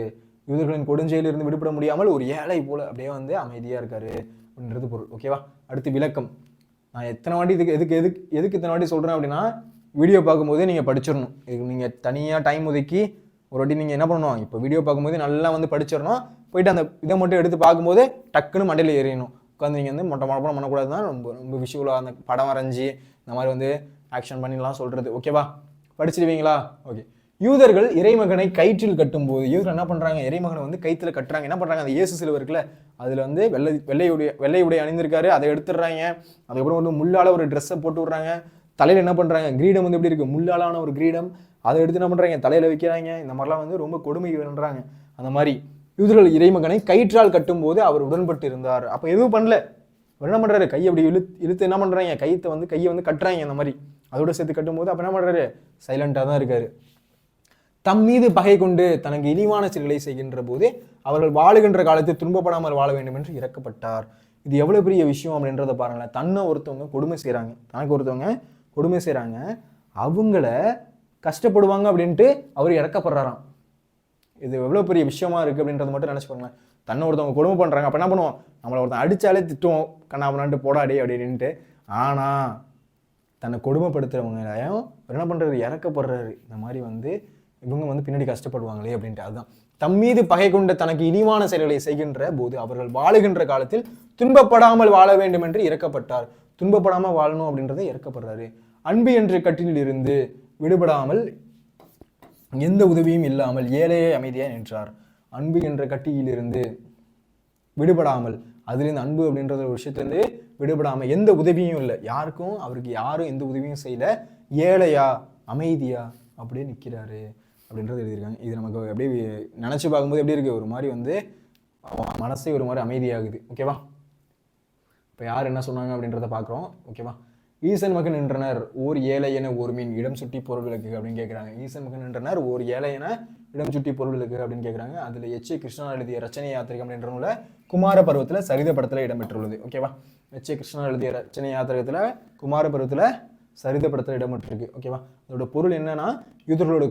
யூதர்களின் கொடுஞ்செயலிருந்து விடுபட முடியாமல் ஒரு ஏழை போல அப்படியே வந்து அமைதியா இருக்காரு அப்படின்றது பொருள். ஓகேவா? அடுத்து விளக்கம். நான் எத்தனை வாட்டி எதுக்கு இத்தனை வாட்டி சொல்றேன் அப்படின்னா, வீடியோ பார்க்கும்போதே நீங்க படிச்சிடணும். இது நீங்க தனியா டைம் ஒதுக்கி ஒரு வாட்டி நீங்க என்ன பண்ணணும்? இப்போ வீடியோ பார்க்கும்போது நல்லா வந்து படிச்சிடணும். போயிட்டு அந்த இதை மட்டும் எடுத்து பார்க்கும்போது டக்குன்னு மண்டையில் ஏறிடணும். உட்காந்து நீங்கள் வந்து மொட்டை பண்ணக்கூடாது தான். ரொம்ப விஷுவலாக அந்த படம் வரைஞ்சி இந்த மாதிரி வந்து ஆக்ஷன் பண்ணிலாம் சொல்கிறது. ஓகேவா? படிச்சிடுவீங்களா? ஓகே. யூதர்கள் இறைமகனை கயிற்றில் கட்டும்போது யூதர்கள் என்ன பண்ணுறாங்க? இறைமகனை வந்து கயிற்றில் கட்டுறாங்க. என்ன பண்ணுறாங்க? அந்த இயேசு சிலுவை இருக்குல்ல, அதில் வந்து வெள்ளை உடை அணிந்திருக்காரு, அதை எடுத்துடுறாங்க. அதுக்கப்புறம் வந்து முள்ளால் ஒரு ட்ரெஸ்ஸை போட்டு விட்றாங்க. தலையில் என்ன பண்ணுறாங்க? கிரீடம் வந்து எப்படி இருக்குது? முள்ளாலான ஒரு கிரீடம், அதை எடுத்து என்ன பண்ணுறாங்க? தலையில் வைக்கிறாங்க. இந்த மாதிரிலாம் வந்து ரொம்ப கொடுமை பண்ணுறாங்க. அந்த மாதிரி யூதர்கள் இறைமகனை கயிற்றால் கட்டும் போது அவர் உடன்பட்டு இருந்தார். அப்போ எதுவும் பண்ணல. என்ன பண்றாரு? கை அப்படி இழுத்து என்ன பண்றாங்க? கையை வந்து கட்டுறாங்க. அந்த மாதிரி அதோட சேர்த்து கட்டும் போது அப்ப என்ன பண்றாரு? சைலண்டா தான் இருக்காரு. தம் மீது பகை கொண்டு தனக்கு இழிவான செயல்களை செய்கின்ற போது அவர்கள் வாழுகின்ற காலத்தில் துன்பப்படாமல் வாழ வேண்டும் என்று இறக்கப்பட்டார். இது எவ்வளவு பெரிய விஷயம் அப்படின்றத பாருங்களேன். தன்னை ஒருத்தவங்க கொடுமை செய்யறாங்க, தனக்கு ஒருத்தவங்க கொடுமை செய்யறாங்க, அவங்கள கஷ்டப்படுவாங்க அப்படின்ட்டு அவர் இறக்கப்படுறாராம். இது எவ்வளோ பெரிய விஷயமா இருக்குது அப்படின்றத மட்டும் நினச்சிக்கோங்க. தன்னை ஒருத்தவங்க கொடுமை பண்ணுறாங்க, அப்போ என்ன பண்ணுவோம், நம்மளை ஒருத்தன் அடித்தாலே திட்டுவோம், கண்ணாபண்ணான்ட்டு போடாடி அப்படின்ட்டு. ஆனால் தன்னை கொடுமைப்படுத்துகிறவங்களையும் என்ன பண்ணுறாரு, இறக்கப்படுறாரு. இந்த மாதிரி வந்து இவங்க வந்து பின்னாடி கஷ்டப்படுவாங்களே அப்படின்ட்டு. அதுதான் தம் மீது பகை கொண்ட தனக்கு இனிவான செயல்களை செய்கின்ற போது அவர்கள் வாழுகின்ற காலத்தில் துன்பப்படாமல் வாழ வேண்டும் என்று இறக்கப்பட்டார். துன்பப்படாமல் வாழணும் அப்படின்றத இறக்கப்படுறாரு. அன்பு என்ற கட்டிலில் இருந்து விடுபடாமல் எந்த உதவியும் இல்லாமல் ஏழையே அமைதியாக நின்றார். அன்பு என்ற கட்டியிலிருந்து விடுபடாமல், அதுலேருந்து அன்பு அப்படின்ற ஒரு விஷயத்துலேருந்து விடுபடாமல் எந்த உதவியும் இல்லை, யாருக்கும் அவருக்கு யாரும் எந்த உதவியும் செய்யல, ஏழையா அமைதியா அப்படியே நிற்கிறாரு அப்படின்றது எழுதியிருக்காங்க. இது நமக்கு அப்படியே நினச்சி பார்க்கும்போது எப்படி இருக்குது, ஒரு மாதிரி வந்து மனசே ஒரு மாதிரி அமைதியாகுது. ஓகேவா? இப்போ யார் என்ன சொன்னாங்க அப்படின்றத பார்க்குறோம். ஓகேவா? ஈசன் மகன் நின்றனர் ஓர் ஏழை என ஒரு மீன் இடம் சுட்டி பொருள் விளக்கு அப்படின்னு கேட்குறாங்க. ஈசன் மகன் நின்றனர் ஓர் ஏழை என இடம் சுட்டி பொருள் விளக்கு அப்படின்னு கேட்குறாங்க. அதில் எச்.ஏ. கிருஷ்ணா எழுதிய ரச்சனை யாத்திரிகம் அப்படின்ற நூல குமார பருவத்தில் சரித படத்தில் இடம்பெற்றுள்ளது. ஓகேவா? எச்.ஏ. கிருஷ்ணா எழுதிய ரச்சனை யாத்திரிகத்தில் குமார பருவத்தில் சரித படத்தில் இடம்பெற்றிருக்கு. ஓகேவா? அதோட பொருள் என்னன்னா, யூதர்களோட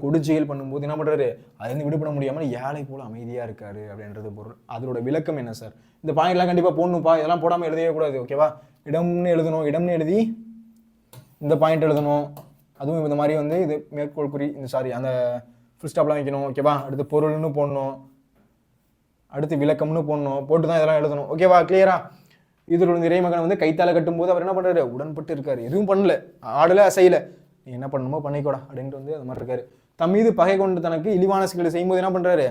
கொடுஞ்செயல் பண்ணும்போது என்ன பண்ணுறாரு, அதுலேருந்து விடுபட முடியாமல் ஏழை போல அமைதியாக இருக்காரு அப்படின்றது பொருள். அதோட விளக்கம் என்ன சார்? இந்த பாயிண்ட்லாம் கண்டிப்பாக போடணும்ப்பா, இதெல்லாம் போடாமல் எழுதவே கூடாது. ஓகேவா? இடம்னு எழுதணும், இடம்னு எழுதி இந்த பாயிண்ட் எழுதணும். அதுவும் இந்த மாதிரி வந்து இது மேற்கோள் குறி இந்த அந்த ஃபுல் ஸ்டாப்லாம் வைக்கணும். ஓகேவா? அடுத்து பொருள்னு போடணும், அடுத்து விளக்கம்னு போடணும், போட்டு தான் இதெல்லாம் எழுதணும். ஓகேவா? கிளியரா? இதோட இறைமகன் வந்து கைத்தால கட்டும் போது அவர் என்ன பண்ணுறாரு, உடன்பட்டு இருக்காரு, எதுவும் பண்ணல, ஆடல அசையல, நீ என்ன பண்ணணுமோ பண்ணிக்கூடா அப்படின்ட்டு வந்து அது மாதிரி இருக்காரு. தம் மீது பகை கொண்டு தனக்கு இழிவான செயல்களை செய்யும்போது என்ன பண்ணுறாரு,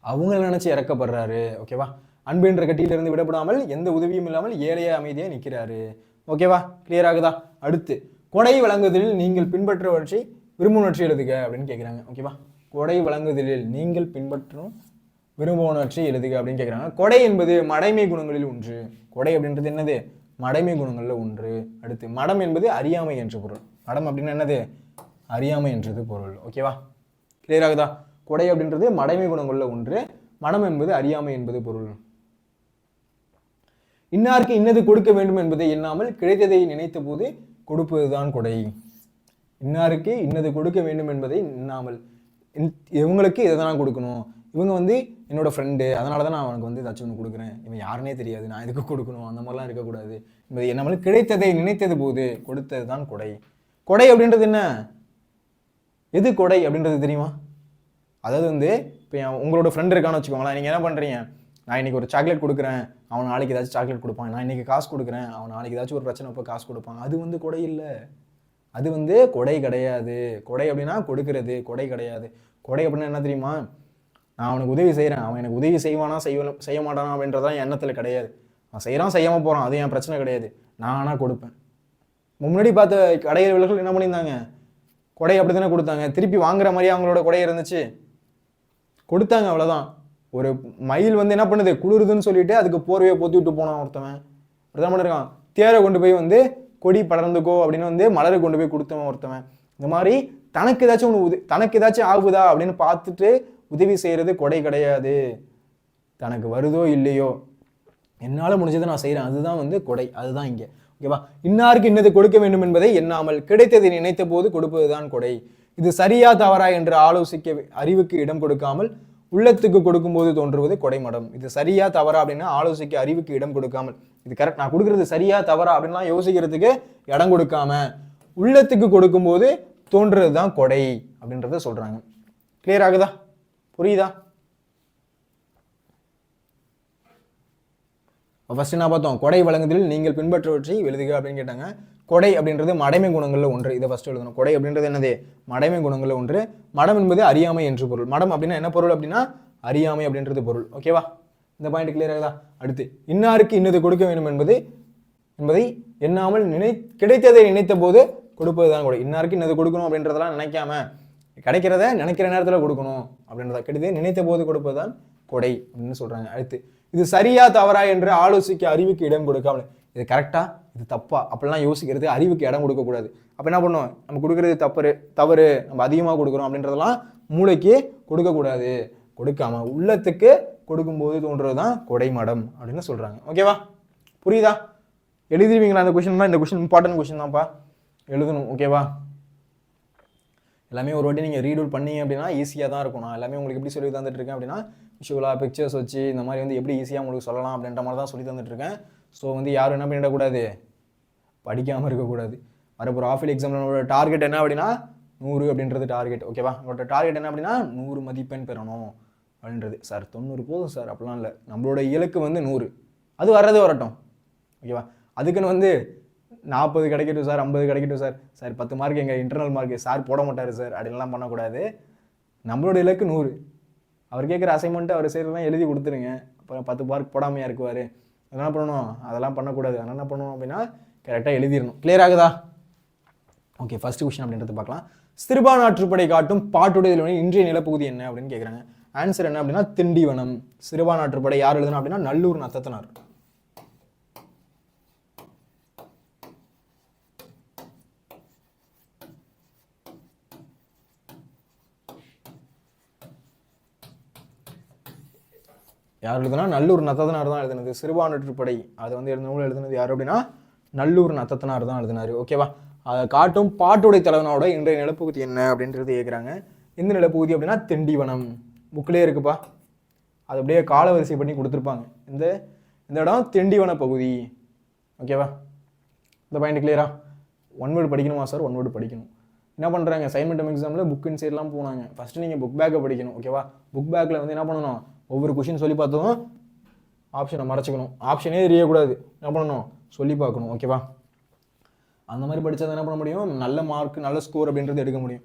அவங்கள நினைச்சு இறக்கப்படுறாரு. ஓகேவா? அன்புன்ற கட்டியிலிருந்து விடப்படாமல் எந்த உதவியும் இல்லாமல் ஏழையா அமைதியாக நிற்கிறாரு. ஓகேவா? கிளியர் ஆகுதா? அடுத்து கொடை வழங்குதலில் நீங்கள் பின்பற்றுவற்றை விரும்புவற்றை எழுதுக அப்படின்னு கேட்குறாங்க. ஓகேவா? கொடை வழங்குதலில் நீங்கள் பின்பற்றும் விரும்புவனவற்றை எழுதுக அப்படின்னு கேட்குறாங்க. கொடை என்பது மடைமை குணங்களில் ஒன்று. கொடை அப்படின்றது என்னது, மடைமை குணங்களில் ஒன்று. அடுத்து மடம் என்பது அறியாமை என்ற பொருள். மடம் அப்படின்னா என்னது, அறியாமை என்றது பொருள். ஓகேவா? கிளியர் ஆகுதா? கொடை அப்படின்றது மடைமை குணங்களில் ஒன்று, மடம் என்பது அறியாமை என்பது பொருள். இன்னாருக்கு இன்னது கொடுக்க வேண்டும் என்பதை எண்ணாமல் கிடைத்ததை நினைத்த போது கொடுப்பதுதான் கொடை. இன்னாருக்கு இன்னது கொடுக்க வேண்டும் என்பதை எண்ணாமல், இவங்களுக்கு இதை தான் நான் கொடுக்கணும், இவங்க வந்து என்னோட ஃப்ரெண்டு, அதனால தான் நான் அவனுக்கு வந்து ஏதாச்சும் ஒன்று கொடுக்குறேன், இவன் யாருன்னே தெரியாது, நான் இதுக்கு கொடுக்கணும், அந்த மாதிரிலாம் இருக்கக்கூடாது என்பதை எண்ணாமல் கிடைத்ததை நினைத்தது போது கொடுத்தது தான் கொடை. கொடை அப்படின்றது என்ன, எது கொடை அப்படின்றது தெரியுமா? அதாவது வந்து இப்போ உங்களோட ஃப்ரெண்டு இருக்கான்னு வச்சுக்கோங்களேன், நீங்கள் என்ன பண்ணுறீங்க, நான் இன்றைக்கி ஒரு சாக்லேட் கொடுக்குறேன், அவன் நாளைக்கு ஏதாச்சும் சாக்லேட் கொடுப்பான், நான் இன்றைக்கி காசு கொடுக்குறேன், அவன் நாளைக்கு ஏதாச்சும் ஒரு பிரச்சனை இப்போ காசு கொடுப்பான், அது வந்து கொடை இல்லை, அது வந்து கொடை கிடையாது. கொடை அப்படின்னா கொடுக்கறது, கொடை கிடையாது. கொடை அப்படின்னா என்ன தெரியுமா, நான் அவனுக்கு உதவி செய்கிறேன், அவன் எனக்கு உதவி செய்வானா செய்ய மாட்டானா அப்படின்றதான் என் எண்ணத்தில் கிடையாது. அவன் செய்கிறான் செய்யாமல் போகிறான், அது என் பிரச்சனை கிடையாது, நான் ஆனால் கொடுப்பேன். முன்னாடி பார்த்த கடையவர்கள் என்ன பண்ணியிருந்தாங்க, கொடை அப்படி தானே கொடுத்தாங்க, திருப்பி வாங்குற மாதிரியே அவங்களோட கொடை இருந்துச்சு, கொடுத்தாங்க, அவ்வளோதான். ஒரு மயில் வந்து என்ன பண்ணுது, குளிருதுன்னு சொல்லிட்டு அதுக்கு போர்வையை போத்தி விட்டு போனான் ஒருத்தவன். அப்படிதான் பண்ணிருக்கான். தேரை கொண்டு போய் வந்து கொடி படர்ந்துக்கோ அப்படின்னு வந்து மலரை கொண்டு போய் கொடுத்தவன் ஒருத்தவன். இந்த மாதிரி தனக்கு ஏதாச்சும் ஒன்று தனக்கு ஏதாச்சும் ஆகுதா அப்படின்னு பார்த்துட்டு உதவி செய்கிறது கொடை கிடையாது. தனக்கு வருதோ இல்லையோ என்னால் முடிஞ்சதை நான் செய்கிறேன், அதுதான் வந்து கொடை. அதுதான் இங்கே. ஓகேவா? இன்னாருக்கு இன்னது கொடுக்க வேண்டும் என்பதை எண்ணாமல் கிடைத்ததை நினைத்த போது கொடுப்பதுதான் கொடை. இது சரியா தவறா என்று ஆலோசிக்க அறிவுக்கு இடம் கொடுக்காமல் உள்ளத்துக்கு கொடுக்கும்போது தோன்றுவது கொடைமடம். இது சரியா தவறா அப்படின்னா ஆலோசிக்க அறிவுக்கு இடம் கொடுக்காமல், இது கரெக்ட், நான் கொடுக்குறது சரியா தவறா அப்படின்லாம் யோசிக்கிறதுக்கு இடம் கொடுக்காம உள்ளத்துக்கு கொடுக்கும்போது தோன்றுறது தான் கொடை அப்படின்றத சொல்றாங்க. கிளியர் ஆகுதா? புரியுதா? ஃபர்ஸ்ட் என்ன பார்த்தோம், கொடை வழங்குதலில் நீங்கள் பின்பற்றுவற்றை எழுதுக அப்படின்னு கேட்டாங்க. கொடை அப்படின்றது மடைமை குணங்களில் ஒன்று, இதை ஃபர்ஸ்ட் எழுதணும். கொடை அப்படின்றது என்னது, மடைமை குணங்களில் ஒன்று. மடம் என்பது அறியாமை என்று பொருள். மடம் அப்படின்னா என்ன பொருள் அப்படின்னா அறியாமை அப்படின்றது பொருள். ஓகேவா? இந்த பாயிண்ட் கிளியர் ஆகுதா? அடுத்து இன்னாருக்கு இன்னது கொடுக்க வேண்டும் என்பதை எண்ணாமல் கிடைத்ததை நினைத்த போது கொடுப்பது தான் கொடை. இன்னாருக்கு இன்னது கொடுக்கணும் அப்படின்றதெல்லாம் நினைக்காம கிடைக்கிறத நினைக்கிற நேரத்தில் கொடுக்கணும் அப்படின்றத கிடைத்ததை நினைத்த போது கொடுப்பது தான் கொடை அப்படின்னு சொல்றாங்க. அடுத்து இது சரியா தவறா என்று ஆலோசிக்க அறிவுக்கு இடம் கொடுக்காமல், இது கரெக்டா இது தப்பா அப்படிலாம் யோசிக்கிறது அறிவுக்கு இடம் கொடுக்கக்கூடாது. அப்போ என்ன பண்ணும், நம்ம கொடுக்கறது தவறு நம்ம அதிகமாக கொடுக்குறோம் அப்படின்றதெல்லாம் மூளைக்கு கொடுக்கக்கூடாது. கொடுக்காம உள்ளத்துக்கு கொடுக்கும்போது தோன்றது தான் கொடை மடம் அப்படின்னு சொல்றாங்க. ஓகேவா? புரியுதா? எழுதிருவீங்களா இந்த கொஸ்டின்? இந்த கொஸ்டின் இம்பார்ட்டன்ட் கொஸ்டின் தான்ப்பா, எழுதணும். ஓகேவா? எல்லாமே ஒரு வாட்டி நீங்கள் ரீடூல் பண்ணீங்க அப்படின்னா ஈஸியாக தான் இருக்கும். நான் எல்லாமே உங்களுக்கு எப்படி சொல்லி தந்துட்டு இருக்கேன் அப்படின்னா விஷுவலாக பிக்சர்ஸ் வச்சு இந்த மாதிரி வந்து எப்படி ஈஸியாக உங்களுக்கு சொல்லலாம் அப்படின்ற மாதிரி தான் சொல்லி தந்துட்டு இருக்கேன். ஸோ வந்து யாரும் என்ன பண்ணிடக்கூடாது, படிக்காமல் இருக்கக்கூடாது. வரப்போகிற ஆஃபில் எக்ஸாமில் நம்மளோட டார்கெட் என்ன அப்படின்னா 100 அப்படின்றது டார்கெட். ஓகேவா, நம்மளோட டார்கெட் என்ன அப்படின்னா 100 மதிப்பெண் பெறணும் அப்படின்றது. சார் 90 போதும் சார் அப்படிலாம் இல்லை, நம்மளோட இலக்கு வந்து 100, அது வர்றது வரட்டும். ஓகேவா, அதுக்குன்னு வந்து 40 கிடைக்கட்டும் சார், 50 கிடைக்கட்டும் சார், சார் 10 மார்க் எங்கள் இன்டர்னல் மார்க் சார் போட மாட்டார் சார் அப்படின்லாம் பண்ணக்கூடாது. நம்மளோட இலக்கு 100. அவர் கேட்குற அசைன்மெண்ட்டு அவர் செய்கிறதெல்லாம் எழுதி கொடுத்துருங்க. அப்புறம் 10 மார்க் போடாமையாக இருக்குவார், அதெல்லாம் பண்ணணும், அதெல்லாம் பண்ணக்கூடாது. அதனால் என்ன பண்ணணும் அப்படின்னா கரெக்டாக எழுதிடணும். கிளியர் ஆகுதா? ஓகே, ஃபர்ஸ்ட் கொஸ்டின் அப்படின்றது பார்க்கலாம். சிறுபான்ஆற்றுப்படை காட்டும் பாட்டுடைய இன்றைய நிலப்பகுதி என்ன அப்படின்னு கேட்குறாங்க. ஆன்சர் என்ன அப்படின்னா திண்டிவனம். சிறுபான்ஆற்றுப்படை யார் எழுதுனா அப்படின்னா நல்லூர் நத்தத்தனார். யார் எழுதுனா நல்லூர் நத்தத்தனார் தான் எழுதுனது. சிறுபான்ஆற்றுப்படை அது வந்து எழுதுனது யார் அப்படின்னா நல்லூர் நத்தத்தனார் தான் எழுதினாரு. ஓகேவா, அதை காட்டும் பாட்டுடை தலைவனோட இன்றைய நிலப்பகுதி என்ன அப்படின்றது கேட்குறாங்க. இந்த நிலப்பகுதி அப்படின்னா திண்டிவனம். புக்கிலே இருக்குப்பா, அது அப்படியே காலவரிசை பண்ணி கொடுத்துருப்பாங்க. இந்த இடம் திண்டிவன பகுதி. ஓகேவா, இந்த பாயிண்ட் கிளியரா? 1 வேர்டு படிக்கணுமா சார்? 1 வேர்டு படிக்கணும். என்ன பண்ணுறாங்க, அசைன்மெண்ட் எக்ஸாமில் புக் இன்சைட்லாம் போனாங்க. ஃபஸ்ட்டு நீங்கள் புக் பேக்கை படிக்கணும். ஓகேவா, புக் பேக்கில் வந்து என்ன பண்ணணும், ஒவ்வொரு கொஷின் சொல்லி பார்த்ததும் ஆப்ஷனை மறைச்சிக்கணும். ஆப்ஷனே தெரியக்கூடாது, என்ன பண்ணணும், சொல்லி பார்க்கணும். ஓகேவா, அந்த மாதிரி படித்தா என்ன பண்ண முடியும், நல்ல மார்க் நல்ல ஸ்கோர் அப்படின்றது எடுக்க முடியும்.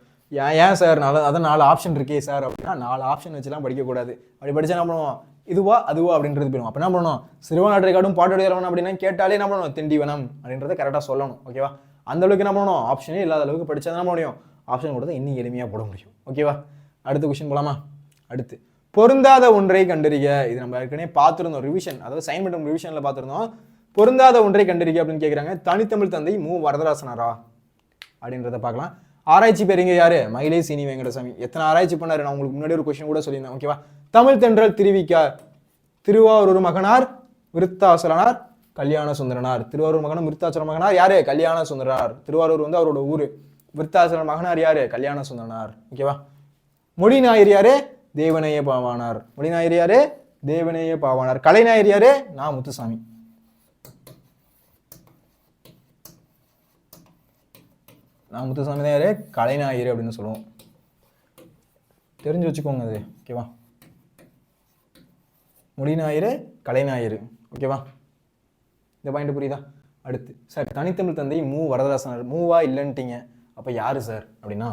ஏன் சார் அதான் 4 ஆப்ஷன் இருக்கே சார் அப்படின்னா 4 ஆப்ஷன் வச்சுலாம் படிக்கக்கூடாது. அப்படி படித்தா என்ன பண்ணுவோம், இதுவா அதுவா அப்படின்றது போயிடும். அப்போ என்ன பண்ணணும், சிறுபான்ஆற்றை காட்டும் பாட்டுடை தலைவன் அப்படின்னா கேட்டாலே என்ன பண்ணணும், திண்டிவனம் அப்படின்றத கரெக்டாக சொல்லணும். ஓகேவா, அந்த அளவுக்கு என்ன பண்ணணும், ஆப்ஷனே இல்லாத அளவுக்கு படித்தா என்ன முடியும், ஆப்ஷன் கொடுத்தா இன்னும் எளிமையாக போட முடியும். ஓகேவா, அடுத்த கொஸ்டின் போகலாமா? அடுத்து பொருந்தாத ஒன்றை கண்டறிய. இது நம்ம ஏற்கனவே பார்த்துருந்தோம், ரிவிஷன், அதாவது அசைன்மெண்ட் ரிவிஷனில் பார்த்துருந்தோம். பொருந்தாத ஒன்றை கண்டறிய அப்படின்னு கேட்குறாங்க. தனித்தமிழ் தந்தை மு வரதராசனாரா அப்படின்றத பார்க்கலாம். ஆராய்ச்சி பேருங்க யாரு, மயிலை சீனி வெங்கடசாமி. எத்தனை ஆராய்ச்சி பண்ணாரு, நான் உங்களுக்கு முன்னாடி ஒரு கொஸ்டின் கூட சொல்லியிருந்தேன். ஓகேவா, தமிழ் தென்றல் திருவிக்கா, திருவாரூர் மகனார் விருத்தாசலனார் கல்யாண சுந்தரனார். திருவாரூர் மகனும் விருத்தாசல மகனார் யாரு, கல்யாண சுந்தரனார். திருவாரூர் வந்து அவரோட ஊரு. விருத்தாசல மகனார் யாரு, கல்யாண சுந்தரனார். ஓகேவா, மொழி ஞாயிறு யாரு, தேவநேய பாவானார். மொழி ஞாயிறு யாரு, தேவநேய பாவானார். கலைஞாயிறு யாரு, நா முத்துசாமி. நான் முத்துசாமி தான் யாரு, கலைஞாயிறு அப்படின்னு சொல்லுவோம். தெரிஞ்சு வச்சுக்கோங்க அது. ஓகேவா, மொழி ஞாயிறு கலைஞாயிறு. ஓகேவா, இந்த பாயிண்ட் புரியுதா? அடுத்து சார் தனித்தமிழ் தந்தை மு வரதராசனார். மூவா இல்லைன்ட்டீங்க, அப்போ யாரு சார் அப்படின்னா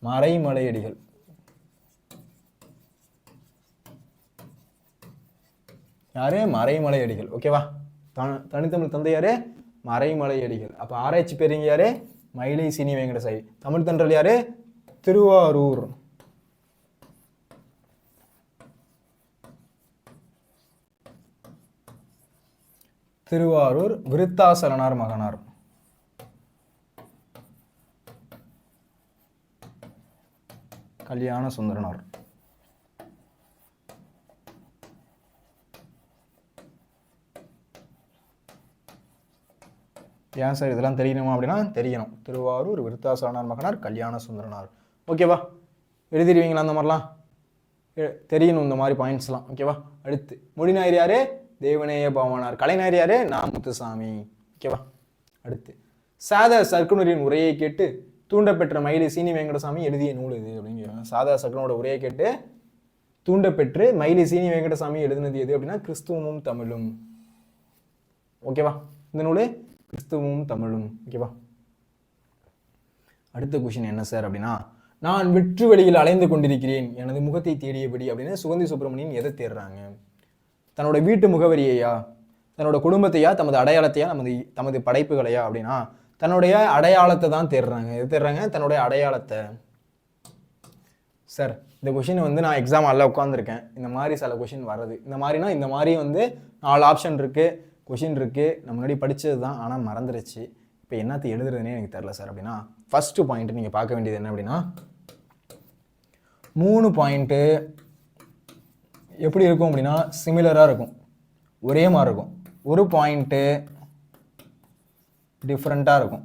மறைமலையடிகள். யாரு, மறைமலையடிகள். ஓகேவா, தனித்தமிழ் தந்தை யாரு, மறைமலையடிகள். அப்போ ஆராய்ச்சி பேருங்க யாரு, மயிலை சீனி வெங்கடசாமி. தமிழ் தென்றல் யாரு, திருவாரூர். திருவாரூர் விருத்தாசலனார் மகனார். கல்யாண சுந்தரனார். ஏன் சார் இதெல்லாம் தெரியணுமா அப்படின்னா தெரியணும். திருவாரூர் விருத்தாசலனார் மகனார் கல்யாண சுந்தரனார். ஓகேவா, எழுதிடுவீங்களா அந்த மாதிரிலாம், தெரியணும் இந்த மாதிரி பாயிண்ட்ஸ்லாம். ஓகேவா, அடுத்து மொழி ஞாயிறு யாரு, தேவநேய பாவானார். கலைஞாயிறு யாரு, நா முத்துசாமி. ஓகேவா, அடுத்து சாத சர்க்குணரின் உரையை கேட்டு தூண்டப்பெற்ற மயிலை சீனி வெங்கடசாமி எழுதிய நூல் இது அப்படிங்கிறாங்க. சாதா சர்க்குனோட உரையை கேட்டு தூண்டப்பெற்று மயிலை சீனி வெங்கடசாமி எழுதினது எது அப்படின்னா கிறிஸ்துவமும் தமிழும். ஓகேவா, இந்த நூல் கிறிஸ்துவமும் தமிழும். ஓகேவா, அடுத்த கொஸ்டின் என்ன சார் அப்படின்னா நான் வெற்று வெளியில் அலைந்து கொண்டிருக்கிறேன் எனது முகத்தை தேடியபடி அப்படின்னு சுகந்தி சுப்பிரமணியன் எதை தேடுறாங்க? தன்னோட வீட்டு முகவரியையா, தன்னோட குடும்பத்தையா, தமது அடையாளத்தையா, தமது படைப்புகளையா அப்படின்னா தன்னுடைய அடையாளத்தை தான் தேடுறாங்க. எது தேடுறாங்க? தன்னுடைய அடையாளத்தை. சார் இந்த கொஷின் வந்து நான் எக்ஸாம் எல்லாம் உட்காந்துருக்கேன், இந்த மாதிரி சில கொஷின் வர்றது இந்த மாதிரினா இந்த மாதிரி வந்து 4 ஆப்ஷன் இருக்குது, கொஷின் இருக்குது, நான் முன்னாடி படித்தது தான் ஆனால் மறந்துருச்சு, இப்போ என்னத்தை எழுதுறதுனே எனக்கு தெரில சார் அப்படின்னா ஃபஸ்ட்டு பாயிண்ட்டு நீங்கள் பார்க்க வேண்டியது என்ன அப்படின்னா 3 பாயிண்ட்டு எப்படி இருக்கும் அப்படின்னா சிமிலராக இருக்கும், ஒரே மாதிரி இருக்கும். ஒரு பாயிண்ட்டு டிஃப்ரெண்ட்டாக இருக்கும்.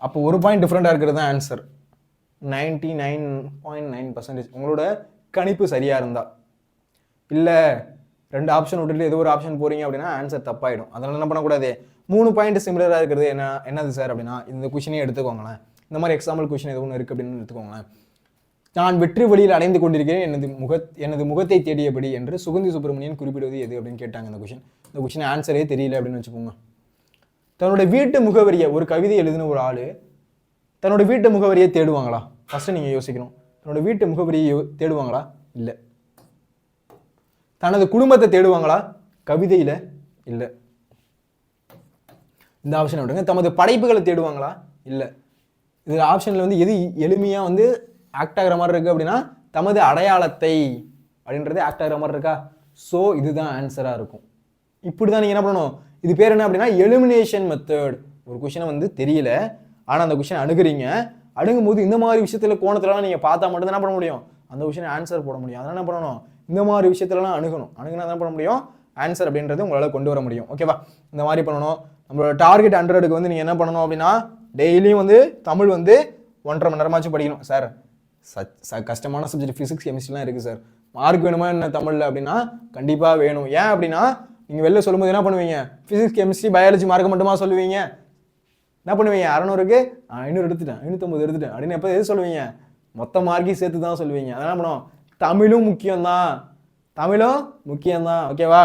அப்போ ஒரு பாயிண்ட் டிஃப்ரெண்டாக இருக்கிறது தான் ஆன்சர். 99.9% உங்களோட கணிப்பு சரியாக இருந்தால். இல்லை 2 ஆப்ஷன் விட்டுட்டு ஏதோ ஒரு ஆப்ஷன் போகிறீங்க அப்படின்னா ஆன்சர் தப்பாயிடும். அதனால என்ன பண்ணக்கூடாது, 3 பாயிண்ட் சிமிலராக இருக்கிறது என்னது சார் அப்படின்னா இந்த கொஷினே எடுத்துக்கோங்களேன். இந்த மாதிரி எக்ஸாம்பிள் கொஷின் எது ஒன்று இருக்குது அப்படின்னு எடுத்துக்கோங்களேன். நான் வெற்றி வழியில் அடைந்து கொண்டிருக்கிறேன் எனது முகத்தை தேடியபடி என்று சுகந்தி சுப்பிரமணியன் குறிப்பிடுவது எது அப்படின்னு கேட்டாங்க. இந்த கொஷின் ஆன்சரே தெரியல அப்படின்னு வச்சுக்கோங்க. தன்னோட வீட்டு முகவரியை, ஒரு கவிதை எழுதின ஒரு ஆள் தன்னோட வீட்டு முகவரியை தேடுவாங்களா? ஃபர்ஸ்ட் நீங்கள் யோசிக்கணும். தன்னோட வீட்டு முகவரியை தேடுவாங்களா? இல்லை. தனது குடும்பத்தை தேடுவாங்களா? கவிதையில் இல்லை. இந்த ஆப்ஷன் விடுங்க. தமது படைப்புகளை தேடுவாங்களா? இல்லை. இது ஆப்ஷனில் வந்து எது எளிமையாக வந்து ஆக்ட் ஆகிற மாதிரி இருக்குது அப்படின்னா தமது அடையாளத்தை அப்படின்றது ஆக்ட் ஆகிற மாதிரி இருக்கா? ஸோ இதுதான் ஆன்சராக இருக்கும். இப்படி தான் நீங்கள் என்ன பண்ணணும், இது பேர் என்ன அப்படின்னா எலிமினேஷன் மெத்தட். ஒரு கொஷினை வந்து தெரியல, ஆனால் அந்த கொஷினை அணுகும் போது இந்த மாதிரி விஷயத்தில் கோணத்துலலாம் நீங்கள் பார்த்தா மட்டும் என்ன பண்ண முடியும், அந்த கொஷினை ஆன்சர் போட முடியும். அதனால் என்ன பண்ணணும், இந்த மாதிரி விஷயத்துலலாம் அணுகுனா என்ன பண்ண முடியும், ஆன்சர் அப்படின்றது உங்களால் கொண்டு வர முடியும். ஓகேவா? இந்த மாதிரி பண்ணணும். நம்மளோட டார்கெட் 100க்கு வந்து நீங்கள் என்ன பண்ணணும் அப்படின்னா டெய்லியும் வந்து தமிழ் வந்து 1.5 மணி நேரமாச்சும் படிக்கணும். சார் கஷ்டமான சப்ஜெக்ட் ஃபிசிக்ஸ் கெமிஸ்ட்ரிலாம் இருக்குது சார், மார்க் வேணுமா என்ன தமிழில் அப்படின்னா கண்டிப்பாக வேணும். ஏன் அப்படின்னா நீங்கள் வெளில சொல்லும்போது என்ன பண்ணுவீங்க, ஃபிசிக்ஸ் கெமிஸ்ட்ரி பயாலஜி மார்க் மட்டுமா சொல்லுவீங்க? என்ன பண்ணுவீங்க, 600க்கு 500 எடுத்துட்டேன் 550 எடுத்துட்டேன் அப்படின்னு எப்போ எது சொல்லுவீங்க, மொத்த மார்க்கையும் சேர்த்து தான் சொல்லுவீங்க. அதெல்லாம் பண்ணுவோம். தமிழும் முக்கியம்தான், ஓகேவா?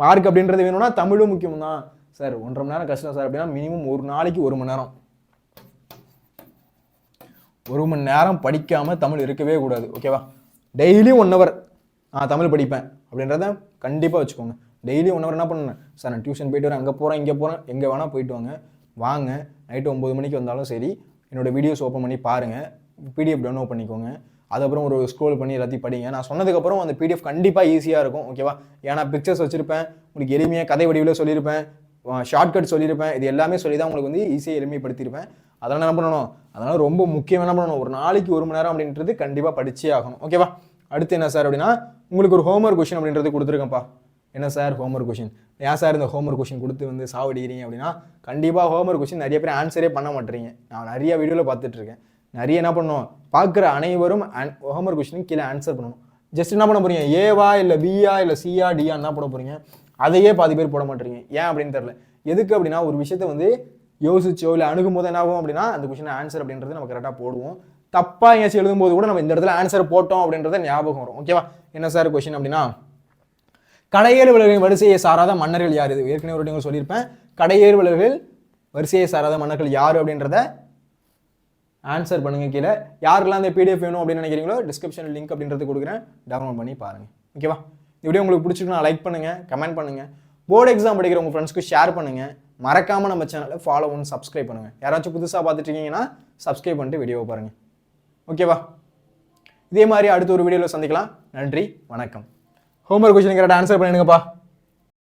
மார்க் அப்படின்றது வேணும்னா தமிழும் முக்கியம் தான். சார் 1.5 மணி நேரம் கஷ்டம் சார் அப்படின்னா மினிமம் ஒரு நாளைக்கு 1 மணி நேரம், 1 மணி நேரம் படிக்காமல் தமிழ் இருக்கவே கூடாது. ஓகேவா? டெய்லியும் 1 ஹவர் நான் தமிழ் படிப்பேன் அப்படின்றத கண்டிப்பாக வச்சுக்கோங்க. டெய்லி 1 ஹவர் என்ன பண்ணுவேன், சார் நான் டியூஷன் போயிட்டு வரேன், அங்கே போகிறேன் இங்கே போகிறேன், எங்கே வேணால் போயிட்டு வாங்க நைட்டு 9 மணிக்கு வந்தாலும் சரி என்னோடய வீடியோஸ் ஓப்பன் பண்ணி பாருங்கள், பிடிஎஃப் டவுன்லோட் பண்ணிக்கோங்க, அதுக்கப்புறம் ஒரு ஸ்க்ரோல் பண்ணி எல்லாத்தையும் படிங்க. நான் சொன்னதுக்கப்புறம் அந்த பிடிஎஃப் கண்டிப்பாக ஈஸியாக இருக்கும். ஓகேவா? ஏன்னா பிக்சர்ஸ் வச்சுருப்பேன், உங்களுக்கு எளிமையாக கதை வடிவில் சொல்லியிருப்பேன், ஷார்ட்கட் சொல்லியிருப்பேன், இது எல்லாமே சொல்லி தான் உங்களுக்கு வந்து ஈஸியாக எளிமைப்படுத்தியிருப்பேன். அதெல்லாம் என்ன பண்ணணும், அதனால் ரொம்ப முக்கியம் என்ன பண்ணணும், ஒரு நாளைக்கு 1 மணி நேரம் அப்படின்றது கண்டிப்பாக படிச்சே ஆகணும். ஓகேவா? அடுத்து என்ன சார் அப்படின்னா உங்களுக்கு ஒரு ஹோம்ஒர்க் கொஷின் அப்படின்றது கொடுத்துருக்கேன்ப்பா. என்ன சார் ஹோம்ஒர்க் கொஷின், ஏன் சார் இந்த ஹோம்ஒர்க் கொஷின் கொடுத்து வந்து சாவடிக்கிறீங்க அப்படின்னா கண்டிப்பாக ஹோம்ஒர்க் கொஷின் நிறைய பேர் ஆன்சரே பண்ண மாட்டேறீங்க. நான் நிறைய வீடியோவில் பார்த்துட்டு இருக்கேன். நிறைய என்ன பண்ணணும், பார்க்குற அனைவரும் ஹோம்ஒர்க் கொஷினுக்கு கீழே ஆன்சர் பண்ணணும். ஜஸ்ட் என்ன பண்ண போறீங்க, ஏவா இல்லை பியா இல்லை சியா டியா என்ன போட போறீங்க, அதையே பாதி பேர் போட மாட்டேறீங்க. ஏன் அப்படின்னு தெரியல. எதுக்கு அப்படின்னா ஒரு விஷயத்த வந்து யோசிச்சோ இல்லை அணுகும் போது என்ன ஆகும் அப்படின்னா அந்த கொஷின் ஆன்சர் அப்படின்றது நம்ம கரெக்டாக போடுவோம். தப்பாக எங்கேயாச்சும் எழுதும்போது கூட நம்ம இந்த இடத்துல ஆன்சர் போட்டோம் அப்படின்றத ஞாபகம் வரும். ஓகேவா? என்ன சார் கொஷின் அப்படின்னா கடையேறு விலர்களின் வரிசையை சாராத மன்னர்கள் யார்? இது ஏற்கனவே ஒரு நீங்கள் சொல்லியிருப்பேன். கடையேறு விலர்கள் வரிசையை சாராத மன்னர்கள் யார் அப்படின்றத ஆன்சர் பண்ணுங்க. கீழே யாருக்கெல்லாம் அந்த பிடிஎஃப் வேணும் அப்படின்னு நினைக்கிறீங்களோ டிஸ்கிரிப்ஷன் லிங்க் அப்படின்றது கொடுக்குறேன், டவுன்லோட் பண்ணி பாருங்க. ஓகேவா? இந்த வீடியோ உங்களுக்கு பிடிச்சிருக்குன்னா லைக் பண்ணுங்க, கமெண்ட் பண்ணுங்க, போர்டு எக்ஸாம் படிக்கிற உங்கள் ஃப்ரெண்ட்ஸ்க்கு ஷேர் பண்ணுங்க, மறக்காம நம்ம சேனலை ஃபாலோ பண்ணி சப்ஸ்கிரைப் பண்ணுங்க. யாராச்சும் புதுசாக பார்த்துட்டு இருக்கீங்கன்னா சப்ஸ்கிரைப் பண்ணிட்டு வீடியோவை பாருங்க. ஓகேவா? இதே மாதிரி அடுத்த ஒரு வீடியோவில் சந்திக்கலாம். நன்றி, வணக்கம். ஹோம்ஒர்க் கொஸ்டின் கரெக்டாக ஆன்சர் பண்ணிடுங்கப்பா.